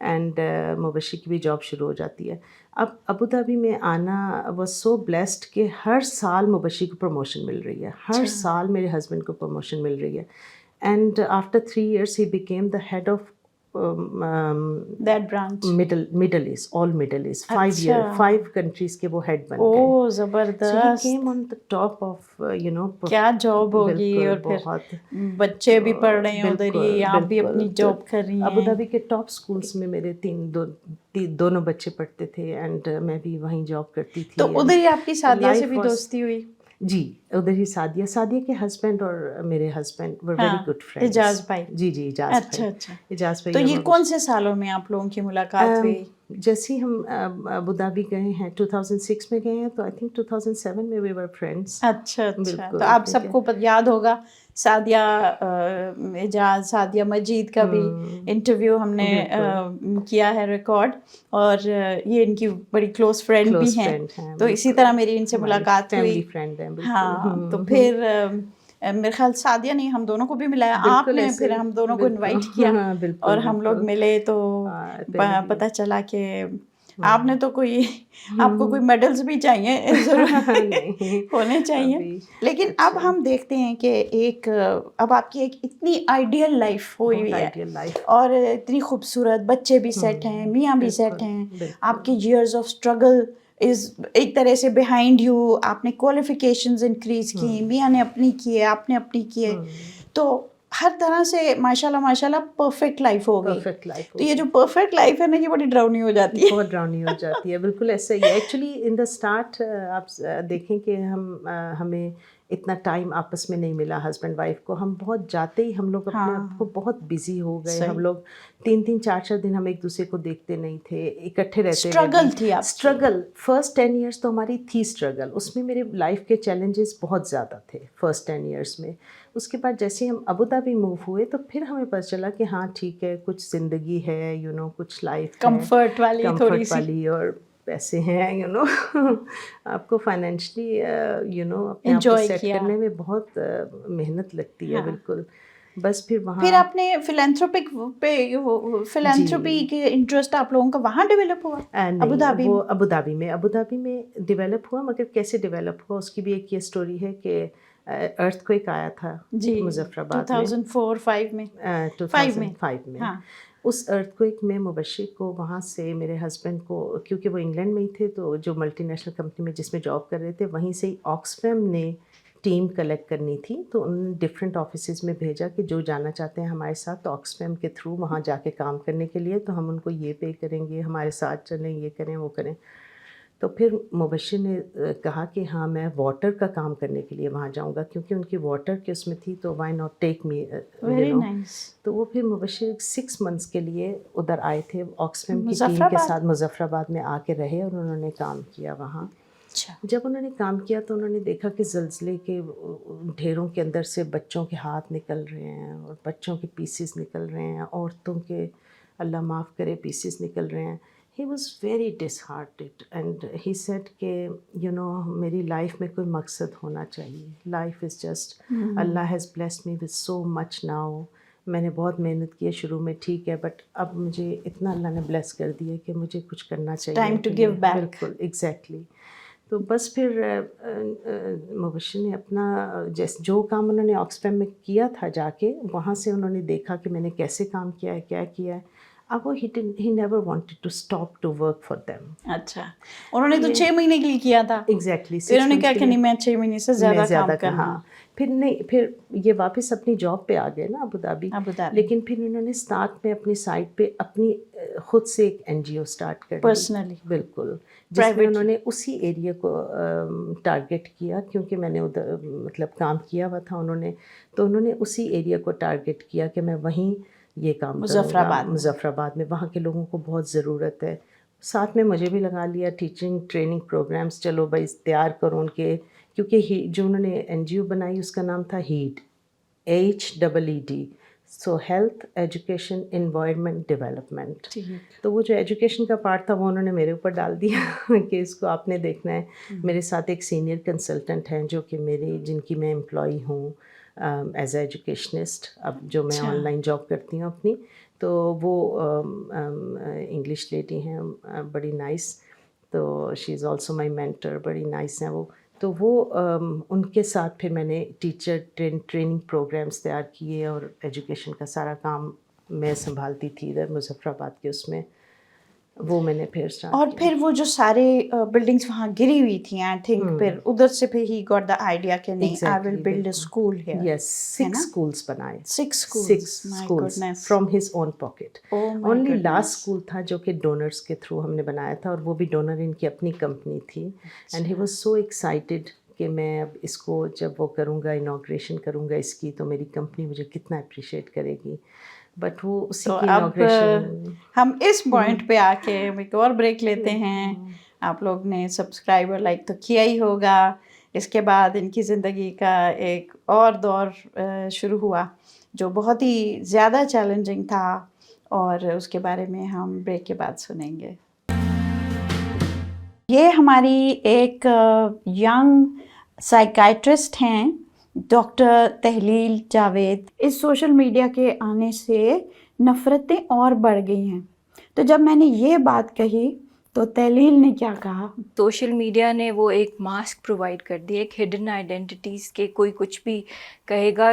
And Mubashir کی بھی جاب شروع ہو جاتی ہے. اب ابو ظہبی میں آنا واز سو بلیسڈ کہ ہر سال مبشر کو پروموشن مل رہی ہے, ہر سال میرے ہسبینڈ کو پروموشن مل رہی ہے. And after 3 years he became the head of that branch. Middle East, all Middle East, 5 countries کے وہ head بن گئے. اوہ So he زبردست, came on the top of کیا جاب ہوگی. اور پھر بچے بھی پڑھ رہے ہیں ادھر ہی, آپ بھی اپنی جاب کر رہی ہیں. ابو ظہبی کے ٹاپ اسکولس میں میرے دونوں بچے پڑھتے تھے اینڈ میں بھی وہیں جاب کرتی تھی. تو ادھر ہی آپ کی سعدیہ سے بھی دوستی ہوئی؟ جی ادھر ہی سعدیہ کے ہسبینڈ اور میرے husband were very good friends. Ejaz بھائی. جی اجاز بھائی. اچھا اچھا. اجاز بھائی. تو یہ کون سے سالوں میں آپ لوگوں کی ملاقات ہوئی؟ جیسے ہی ہم ابو ظہبی گئے ہیں 2006 میں گئے ہیں, تو آئی تھنک 2007 میں وی ور فرینڈس. اچھا اچھا. تو آپ سب کو یاد ہوگا سعدیہ اجاز, سعدیہ مجید کا بھی انٹرویو ہم نے کیا ہے ریکارڈ, اور یہ ان کی بڑی کلوز فرینڈ بھی ہیں. تو اسی طرح میری ان سے ملاقات ہوئی. ہاں, تو پھر میرے خیال سعدیہ نے ہم دونوں کو بھی ملایا, آپ نے پھر ہم دونوں کو انوائٹ کیا اور ہم لوگ ملے. تو پتہ چلا کہ آپ نے تو آپ کو کوئی میڈلز بھی چاہیے, ضرور ہونے چاہیے. لیکن اب ہم دیکھتے ہیں کہ اب آپ کی ایک اتنی آئیڈیل لائف ہوئی ہے اور اتنی خوبصورت, بچے بھی سیٹ ہیں, میاں بھی سیٹ ہیں, آپ کی ایئرز آف اسٹرگل از ایک طرح سے بیہائنڈ یو. آپ نے کوالیفیکیشنز انکریز کی, میاں نے اپنی کی ہے, آپ نے اپنی کی ہے. تو ہر طرح سے ماشاء اللہ پرفیکٹ لائف ہو گئی. تو یہ جو پرفیکٹ لائف ہے نا, یہ بڑی ڈراؤنی ہو جاتی ہے. بہت ڈراؤنی ہو جاتی ہے, بالکل ایسا ہی ہے. ایکچولی ان دا اسٹارٹ آپ دیکھیں کہ ہمیں اتنا ٹائم آپس میں نہیں ملا ہسبینڈ وائف کو. ہم بہت جاتے ہی ہم لوگ اپنے آپ کو بہت بزی ہو گئے. ہم لوگ 3 4 دن ہم ایک دوسرے کو دیکھتے نہیں تھے, اکٹھے رہتے. اسٹرگل تھی آپ. اسٹرگل فرسٹ 10 years تو ہماری تھی اسٹرگل. اس میں میرے لائف کے چیلنجز بہت زیادہ تھے فرسٹ 10 years میں. اس کے بعد جیسے ہم ابو ظہبی موو ہوئے تو پھر ہمیں پتہ چلا کہ ہاں ٹھیک ہے, کچھ زندگی ہے, کچھ لائف کمفرٹ والی اور پیسے ہیں, آپ کو فائنینشلی اپنے آپ کو سیٹ کرنے میں بہت محنت لگتی ہے. بالکل. بس پھر آپ نے فلانتھروپی کے انٹرسٹ آپ لوگوں کا وہاں ڈیولپ ہوا؟ ابو ظہبی میں ڈیولپ ہوا, مگر کیسے ڈیولپ ہوا اس کی بھی ایک یہ اسٹوری ہے کہ ارتھ کوئک آیا تھا مظفر آباد میں 2004-5 میں. 2005 میں. اس ارتھ کوئک میں مبشر کو وہاں سے میرے ہسبینڈ کو, کیونکہ وہ انگلینڈ میں ہی تھے, تو جو ملٹی نیشنل کمپنی میں جس میں جاب کر رہے تھے وہیں سے ہی آکسفیم نے ٹیم کلیکٹ کرنی تھی. تو انہوں نے ڈفرینٹ آفیسز میں بھیجا کہ جو جانا چاہتے ہیں ہمارے ساتھ تو آکسفیم کے تھرو وہاں جا کے کام کرنے کے لیے, تو ہم ان کو یہ پے کریں گے, ہمارے ساتھ چلیں, یہ کریں وہ کریں. تو پھر مبشر نے کہا کہ ہاں میں واٹر کا کام کرنے کے لیے وہاں جاؤں گا, کیونکہ ان کی واٹر کی اس میں تھی, تو وائی ناٹ ٹیک می. تو وہ پھر مبشر 6 months کے لیے ادھر آئے تھے آکسفیم کی ٹیم کے ساتھ, مظفر آباد میں آ کے رہے اور انہوں نے کام کیا وہاں. جب انہوں نے کام کیا تو انہوں نے دیکھا کہ زلزلے کے ڈھیروں کے اندر سے بچوں کے ہاتھ نکل رہے ہیں اور بچوں کے پیسز نکل رہے ہیں, عورتوں کے اللہ معاف کرے پیسز نکل رہے ہیں. He was very disheartened and he said کہ میری لائف میں کوئی مقصد ہونا چاہیے. Life is just Allah has blessed me with so much now. میں نے بہت محنت کی ہے شروع میں, ٹھیک ہے, بٹ اب مجھے اتنا اللہ نے بلیس کر دیا کہ مجھے کچھ کرنا چاہیے. Time to give back. بالکل ایگزیکٹلی. تو بس پھر مبشر نے اپنا جو کام انہوں نے آکسفیم میں کیا تھا جا کے, وہاں سے انہوں نے دیکھا کہ میں نے کیسے کام کیا ہے, کیا کیا ہے. اب وہ he never wanted to stop to work for them. اچھا, انہوں نے تو 6 مہینے کے لیے کیا تھا. ایگزیکٹلی. پھر انہوں نے کہا کہ نہیں میں 6 مہینے سے زیادہ کام کرنا. ہاں پھر یہ واپس اپنی جاب پہ آ گئے نا ابو ظہبی. لیکن پھر انہوں نے اسٹارٹ میں اپنی سائٹ پہ اپنی خود سے ایک NGO اسٹارٹ کر دی پرسنلی. بالکل, جس میں انہوں نے اسی ایریا کو ٹارگیٹ کیا, کیونکہ میں نے ادھر مطلب کام کیا ہوا تھا انہوں نے, تو انہوں نے اسی ایریا کو ٹارگیٹ کیا کہ میں وہیں یہ کام مظفر آباد میں, وہاں کے لوگوں کو بہت ضرورت ہے. ساتھ میں مجھے بھی لگا لیا, ٹیچنگ ٹریننگ پروگرامس, چلو بھائی تیار کرو ان کے, کیونکہ جو انہوں نے NGO بنائی اس کا نام تھا HEED, HEED, so health education environment development. تو وہ جو ایجوکیشن کا پارٹ تھا وہ انہوں نے میرے اوپر ڈال دیا کہ اس کو آپ نے دیکھنا ہے. میرے ساتھ ایک سینئر کنسلٹنٹ ہیں جو کہ جن کی میں امپلائی ہوں ایز اے ایجوکیشنسٹ, اب جو میں آن لائن جاب کرتی ہوں اپنی, تو وہ انگلش لیڈی ہیں, بڑی نائس, تو شی از آلسو مائی مینٹر, بڑی نائس ہیں وہ. تو وہ ان کے ساتھ پھر میں نے ٹیچر ٹریننگ پروگرامس تیار کیے, اور ایجوکیشن کا سارا کام میں سنبھالتی تھی ادھر مظفر آباد کے اس میں, وہ میں نے پھر اسٹارٹ اور کیا. پھر وہ جو سارے بلڈنگس وہاں گری ہوئی تھیں, آئی تھنک پھر ادھر سے پھر ہی گاٹ دا آئیڈیا کہ نہیں, I will build a school here. Yes, 6 schools بنائے, 6 schools, 6 my schools goodness. from his own pocket. Oh my Only goodness. last school تھا جو کہ ڈونرس کے تھرو ہم نے بنایا تھا, اور وہ بھی ڈونر ان کی اپنی کمپنی تھی. And he was so excited کہ میں اب اس کو جب وہ کروں گا, انوگریشن کروں گا اس کی, تو میری کمپنی مجھے کتنا اپریشیٹ کرے گی. بٹ وہ اسی تو کی اب انوگریشن. ہم اس پوائنٹ پہ آ کے ایک اور بریک لیتے ہیں. آپ لوگ نے سبسکرائب اور لائک تو کیا ہی ہوگا. اس کے بعد ان کی زندگی کا ایک اور دور شروع ہوا جو بہت ہی زیادہ چیلنجنگ تھا, اور اس کے بارے میں ہم بریک کے بعد سنیں گے. یہ ہماری ایک ینگ سائیکائٹرسٹ ہیں, ڈاکٹر تہلیل جاوید. اس سوشل میڈیا کے آنے سے نفرتیں اور بڑھ گئی ہیں. تو جب میں نے یہ بات کہی تو تہلیل نے کیا کہا؟ سوشل میڈیا نے وہ ایک ماسک پرووائڈ کر دی, ایک ہڈن آئیڈینٹیٹیز کے کوئی کچھ بھی کہے گا,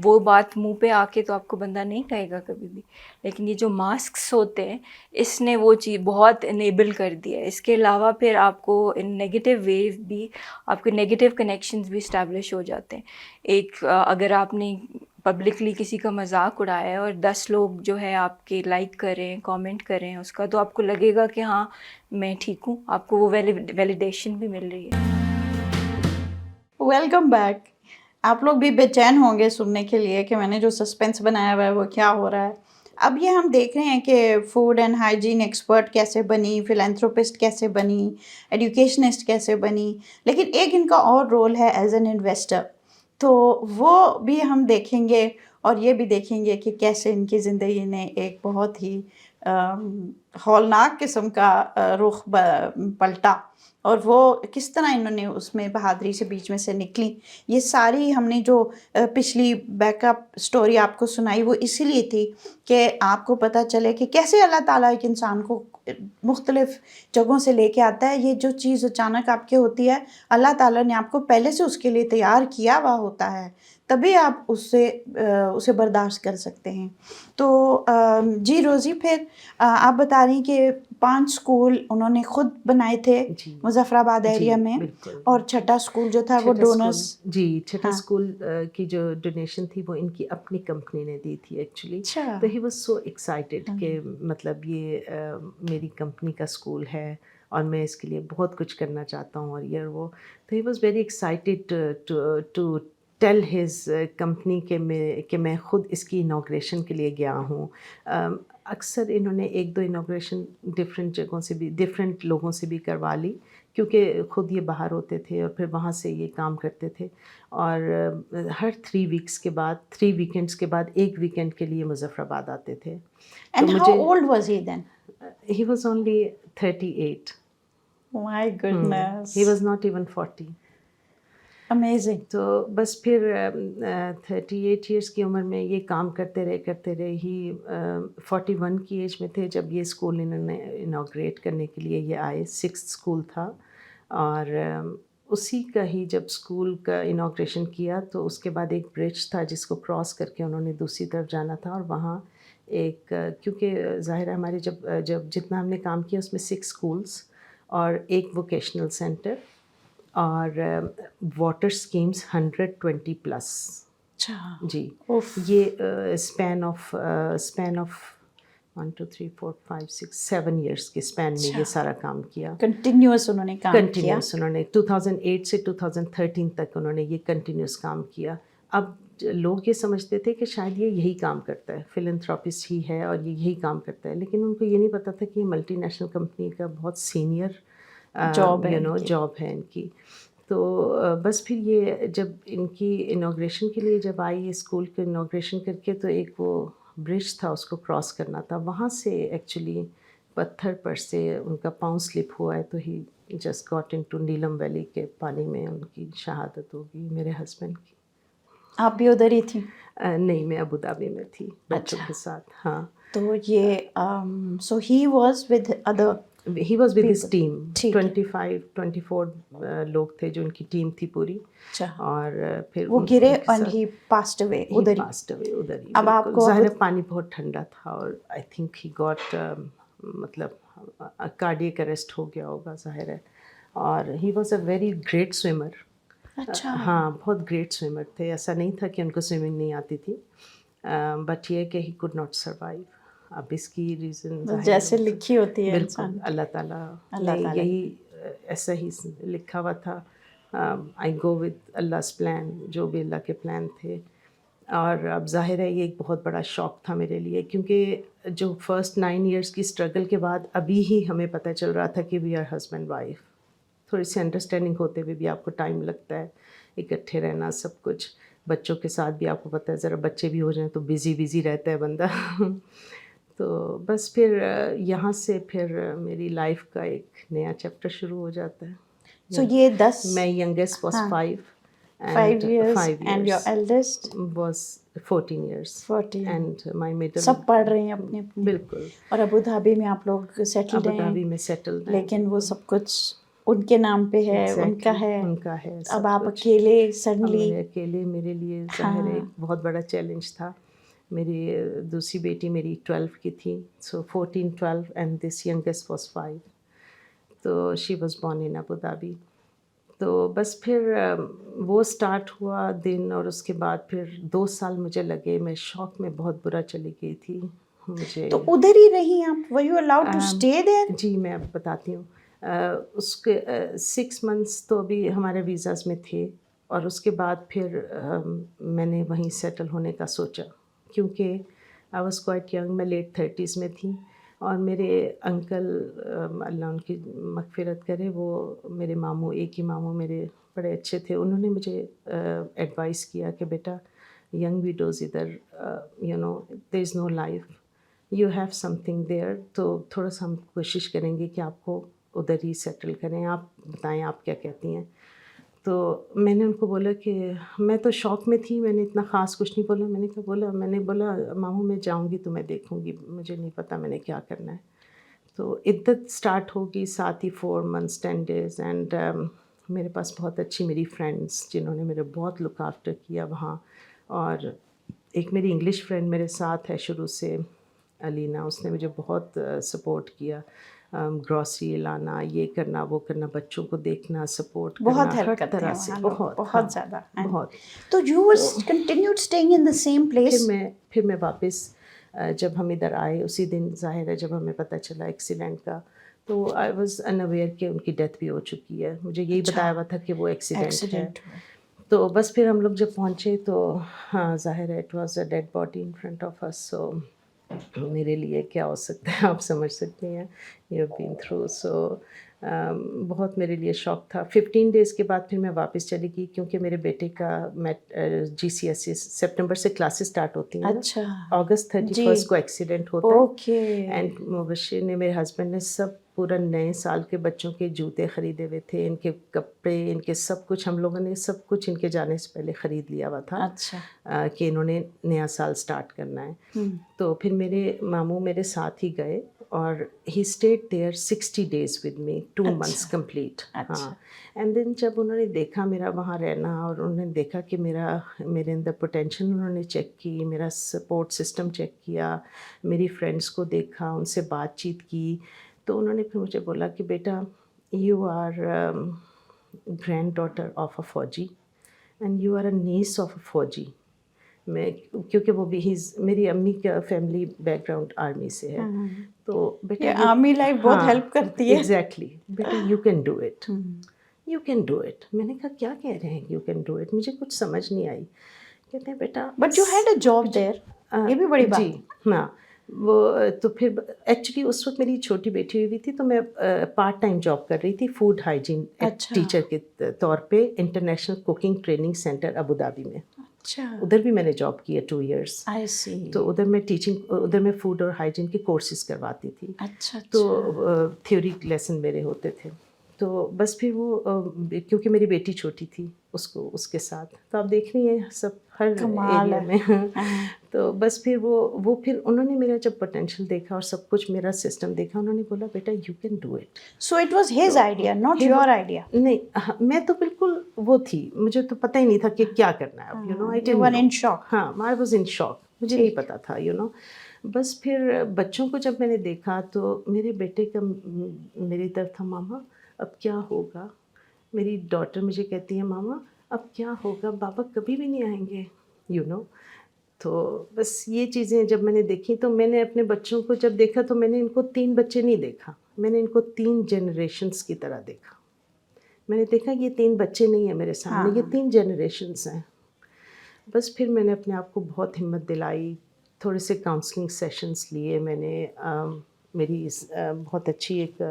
وہ بات منہ پہ آ کے تو آپ کو بندہ نہیں کہے گا کبھی بھی, لیکن یہ جو ماسکس ہوتے ہیں اس نے وہ چیز بہت انیبل کر دیا ہے. اس کے علاوہ پھر آپ کو نگیٹیو ویو بھی, آپ کے نگیٹیو کنیکشنز بھی اسٹیبلش ہو جاتے ہیں. ایک اگر آپ نے پبلکلی کسی کا مذاق اڑایا ہے اور 10 لوگ جو ہے آپ کے لائک کریں, کامنٹ کریں اس کا, تو آپ کو لگے گا کہ ہاں میں ٹھیک ہوں, آپ کو وہ ویلیڈیشن بھی مل رہی ہے. Welcome back. آپ لوگ بھی بے چین ہوں گے سننے کے لیے کہ میں نے جو سسپینس بنایا ہوا ہے وہ کیا ہو رہا ہے. اب یہ ہم دیکھ رہے ہیں کہ فوڈ اینڈ ہائیجین ایکسپرٹ کیسے بنی, فلینتھروپسٹ کیسے بنی, ایڈوکیشنسٹ کیسے بنی, لیکن ایک ان کا اور رول ہے ایز این انویسٹر. تو وہ بھی ہم دیکھیں گے, اور یہ بھی دیکھیں گے کہ کیسے ان کی زندگی نے ایک بہت ہی ہولناک قسم کا رخ پلٹا, اور وہ کس طرح انہوں نے اس میں بہادری سے بیچ میں سے نکلی. یہ ساری ہم نے جو پچھلی بیک اپ سٹوری آپ کو سنائی وہ اسی لیے تھی کہ آپ کو پتہ چلے کہ کیسے اللہ تعالیٰ ایک انسان کو مختلف جگہوں سے لے کے آتا ہے. یہ جو چیز اچانک آپ کے ہوتی ہے, اللہ تعالیٰ نے آپ کو پہلے سے اس کے لیے تیار کیا ہوا ہوتا ہے, تبھی آپ اسے برداشت کر سکتے ہیں. تو جی روزی, پھر آپ بتا رہی کہ 5 اسکول انہوں نے خود بنائے تھے مظفر آباد ایریا میں, اور چھٹا اسکول جو تھا وہ ڈونرز. جی, چھٹا اسکول کی جو ڈونیشن تھی وہ ان کی اپنی کمپنی نے دی تھی ایکچولی. تو ہی واز سو ایکسائٹیڈ کہ مطلب یہ میری کمپنی کا اسکول ہے اور میں اس کے لیے بہت کچھ کرنا چاہتا ہوں, اور یہ وہ. تو he was very excited to tell his company کہ میں خود اس کی انوگریشن کے لیے گیا ہوں. اکثر انہوں نے 1-2 انوگریشن ڈفرینٹ جگہوں سے بھی, ڈفرینٹ لوگوں سے بھی کروا لی, کیونکہ خود یہ باہر ہوتے تھے اور پھر وہاں سے یہ کام کرتے تھے. اور ہر 3 ویکس کے بعد, 3 ویکینڈس کے بعد 1 ویکینڈ کے لیے مظفر آباد آتے تھے. And how old was he then? He was only 38. My goodness. He was not even 40. Amazing. تو بس پھر 38 ایئرس کی عمر میں یہ کام کرتے رہے. ہی 41 کی ایج میں تھے جب یہ اسکول انہوں نے انوگریٹ کرنے کے لیے یہ آئے. 6th اسکول تھا, اور اسی کا ہی جب اسکول کا انوگریشن کیا تو اس کے بعد ایک برج تھا جس کو کراس کر کے انہوں نے دوسری طرف جانا تھا, اور وہاں ایک, کیونکہ ظاہر ہے ہمارے جب جتنا ہم نے کام کیا اس میں 6 اسکولس اور ایک ووکیشنل سینٹر اور واٹر اسکیمس 120 پلس. اچھا جی, یہ اسپین آف 1 2 3 4 5 6 7 ایئرس کے اسپین میں یہ سارا کام کیا. کنٹینیوس انہوں نے کام کیا. کنٹینیوس انہوں نے 2008 سے 2013 تک انہوں نے یہ کنٹینیوس کام کیا. اب لوگ یہ سمجھتے تھے کہ شاید یہ یہی کام کرتا ہے, فلنتھراپسٹ ہی ہے اور یہ یہی کام کرتا ہے, لیکن ان کو یہ نہیں پتہ تھا کہ یہ ملٹی نیشنل کمپنی کا بہت سینئر جاب ہے ان کی. تو بس پھر یہ جب ان کی انوگریشن کے لیے جب آئی اسکول کے انوگریشن کر کے, تو ایک وہ برج تھا اس کو کراس کرنا تھا, وہاں سے ایکچولی پتھر پر سے ان کا پاؤں سلپ ہوا ہے, تو he just got into Neelum valley کے پانی میں ان کی شہادت ہو گئی, میرے ہسبینڈ کی. آپ بھی ادھر ہی تھیں؟ نہیں, میں ابو دھابی میں تھی بچوں کے ساتھ. ہاں, تو یہ so he was with other he was with his People. Team. ٹھیک ہے. 24 لوگ تھے جو ان کی ٹیم تھی پوری. اچھا اور پھر وہ گرے اینڈ ہی پاسڈ اوے ادھر ہی. پاسڈ اوے ادھر ہی. اب آپ بالکل کو ظاہر ہے پانی بہت ٹھنڈا تھا اور آئی تھنک ہی گاٹ مطلب کارڈیک اریسٹ ہو گیا ہوگا ظاہر ہے. اور he was a very great swimmer. اچھا ہاں بہت گریٹ سوئمر تھے. ایسا نہیں تھا کہ ان کو سوئمنگ نہیں آتی تھی, بٹ یہ کہ ہی کوڈ ناٹ سروائیو. اب اس کی ریزن جیسے لکھی ہوتی ہے بالکل انسان کی. اللہ تعالیٰ اللہ نے تعالیٰ یہی ایسا ہی لکھا ہوا تھا. آئی گو ود اللہ's پلان, جو بھی اللہ کے پلان تھے. اور اب ظاہر ہے یہ ایک بہت بڑا شوق تھا میرے لیے, کیونکہ جو فرسٹ 9 ایئرس کی اسٹرگل کے بعد ابھی ہی ہمیں پتہ چل رہا تھا کہ وی آر ہسبینڈ وائف. تھوڑی سی انڈرسٹینڈنگ ہوتے ہوئے بھی آپ کو ٹائم لگتا ہے, اکٹھے رہنا سب کچھ. بچوں کے ساتھ بھی آپ کو پتہ ہے ذرا بچے بھی ہو جائیں تو بزی رہتا ہے بندہ. تو بس پھر یہاں سے پھر میری لائف کا ایک نیا چیپٹر شروع ہو جاتا ہے. سو یہ 10 میں youngest was 5 5 years 5 and your years eldest was 14 years 14. and my middle. سب پڑھ رہے ہیں اپنے اپنے. بالکل. اور ابو دھابی میں آپ لوگ سیٹلڈ ابو ہیں دھابی میں سیٹلڈ ہیں. لیکن وہ سب کچھ ان کے نام پہ ہے, ان کا ہے. ان کا ہے. اب آپ اکیلے اب سڈنلی. میرے اکیلے میرے لیے ظاہر ہے ایک بہت بڑا چیلنج تھا. میری دوسری بیٹی میری 12 کی تھی, so 14 12 and this youngest was 5. تو she was born in Abu Dhabi. تو بس پھر وہ اسٹارٹ ہوا دن, اور اس کے بعد پھر 2 سال مجھے لگے. میں شوق میں بہت برا چلی گئی تھی مجھے. تو ادھر ہی رہی آپ؟ were you allowed to stay there? جی میں اب بتاتی ہوں. اس کے 6 months تو ابھی ہمارے ویزاز میں تھے, اور اس کے بعد پھر میں نے وہیں سیٹل ہونے کا سوچا, کیونکہ آئی واز کوائٹ ینگ. میں لیٹ 30s میں تھی, اور میرے انکل اللہ ان کی مغفرت کرے, وہ میرے ماموں, ایک ہی ماموں میرے بڑے اچھے تھے. انہوں نے مجھے ایڈوائس کیا کہ بیٹا ینگ ویڈوز ادھر, you know there is no life, you have something there. تو تھوڑا سا ہم کوشش کریں گے کہ آپ کو ادھر ہی سیٹل کریں. آپ بتائیں آپ کیا کہتی ہیں. تو میں نے ان کو بولا کہ میں تو شوق میں تھی, میں نے اتنا خاص کچھ نہیں بولا. میں نے بولا ماموں میں جاؤں گی تو میں دیکھوں گی, مجھے نہیں پتہ میں نے کیا کرنا ہے. تو عدت اسٹارٹ ہوگی ساتھ ہی 4 months 10 days. اینڈ میرے پاس بہت اچھی میری فرینڈس جنہوں نے میرے بہت لک آفٹر کیا وہاں. اور ایک میری انگلش فرینڈ میرے ساتھ ہے شروع سے, علینا, اس نے مجھے بہت سپورٹ کیا. گروسری لانا, یہ کرنا وہ کرنا, بچوں کو دیکھنا, سپورٹ کرنا, بہت ہیلپ ہر کرتے ہیں طرح سے. وہاں لوگ, بہت زیادہ. بہت. تو you were continued staying in the same place? پھر میں واپس جب ہم ادھر آئے اسی دن ظاہر ہے جب ہمیں پتہ چلا ایکسیڈنٹ کا, تو آئی واز اناویئر کہ ان کی ڈیتھ بھی ہو چکی ہے. مجھے یہی بتایا ہوا تھا کہ وہ ایکسیڈنٹ ہے. تو بس پھر ہم لوگ جب پہنچے تو ہاں ظاہر ہے it was a dead body in front of us. So میرے لیے کیا ہو سکتا ہے آپ سمجھ سکتی ہیں, یو ہیو بین تھرو. سو بہت میرے لیے شوق تھا. 15 days کے بعد پھر میں واپس چلی گئی, کیونکہ میرے بیٹے کا GCSE سپٹمبر سے کلاسز اسٹارٹ ہوتی ہیں. اچھا. اگست 31 کو ایکسیڈنٹ ہوتا ہے. اوکے. اینڈ مبشر نے, میرے ہسبینڈ نے سب پورا نئے سال کے بچوں کے جوتے خریدے ہوئے تھے, ان کے کپڑے, ان کے سب کچھ, ہم لوگوں نے سب کچھ ان کے جانے سے پہلے خرید لیا ہوا تھا. اچھا. کہ انہوں نے نیا سال اسٹارٹ کرنا ہے. تو پھر میرے ماموں میرے ساتھ ہی گئے, اور he stayed there 60 days with me, 2 months complete. ہاں. اینڈ دین جب انہوں نے دیکھا میرا وہاں رہنا, اور انہوں نے دیکھا کہ میرے اندر پوٹینشیل انہوں نے چیک کی, میرا سپورٹ سسٹم چیک کیا, میری فرینڈس کو دیکھا, ان سے بات چیت کی, تو انہوں نے پھر مجھے بولا کہ بیٹا you are granddaughter of a فوجی اینڈ یو آر اے نیس آف اے فوجی. میں کیونکہ وہ بھی میری امی کا فیملی بیک گراؤنڈ آرمی سے ہے, تو بیٹا آرمی لائف بہت ہیلپ کرتی ہے. Exactly, beta you can do it, you can do it. میں نے کہا کیا کہہ رہے ہیں یو کین ڈو اٹ, مجھے کچھ سمجھ نہیں آئی. کہتے ہیں بیٹا but you had a job there, یہ بھی بڑی بات. جی ہاں. وہ تو پھر ایکچولی اس وقت میری چھوٹی بیٹی ہوئی تھی, تو میں پارٹ ٹائم جاب کر رہی تھی فوڈ ہائیجین ٹیچر کے طور پہ international cooking training centre Abu Dhabi میں. اچھا. ادھر بھی میں نے جاب کی ہے 2 years. آئی سی. تو ادھر میں ٹیچنگ, ادھر میں فوڈ اور ہائیجین کے کورسز کرواتی تھی. اچھا. تو تھیوری لیسن میرے ہوتے تھے. تو بس پھر وہ کیونکہ میری بیٹی چھوٹی تھی اس کے ساتھ، تو آپ دیکھ رہی ہیں سب ہر ایریا میں، تو بس پھر وہ پھر انہوں نے میرا جب پوٹینشیل دیکھا اور سب کچھ میرا سسٹم دیکھا، انہوں نے بولا بیٹا you can do it. So it was his idea not your idea? نہیں، میں تو بالکل وہ تھی، مجھے تو پتہ ہی نہیں تھا کہ کیا کرنا ہے اب، یو نو، آئی ڈidn't know. ان شاک. ہاں، آئی واز ان شاک، مجھے نہیں پتا تھا، یو نو. بس پھر بچوں کو جب میں نے دیکھا تو میرے بیٹے کا میری طرف تھا، ماما اب کیا ہوگا. میری ڈاٹر مجھے کہتی ہے ماما اب کیا ہوگا، بابا کبھی بھی نہیں آئیں گے، یو نو. تو بس یہ چیزیں جب میں نے دیکھی تو میں نے اپنے بچوں کو جب دیکھا تو میں نے ان کو 3 بچے نہیں دیکھا، میں نے ان کو 3 جنریشنس کی طرح دیکھا. میں نے دیکھا یہ 3 بچے نہیں ہیں میرے سامنے، یہ 3 جنریشنس ہیں. بس پھر میں نے اپنے آپ کو بہت ہمت دلائی، تھوڑے سے کاؤنسلنگ سیشنز لیے میں نے. میری بہت اچھی ایک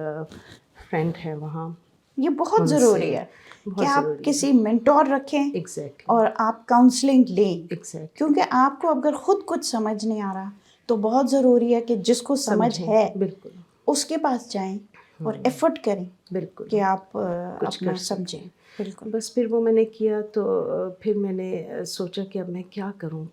فرینڈ ہے وہاں. یہ بہت ضروری ہے کہ آپ کسی مینٹور رکھیں اور آپ کاؤنسلنگ لیں، کیونکہ آپ کو اگر خود کچھ سمجھ نہیں آ رہا تو بہت ضروری ہے کہ جس کو سمجھ ہے بالکل اس کے پاس جائیں اور ایفرٹ کریں بالکل کہ آپ اپنا سمجھیں. بالکل. بس پھر وہ میں نے کیا تو پھر میں نے سوچا کہ اب میں کیا کروں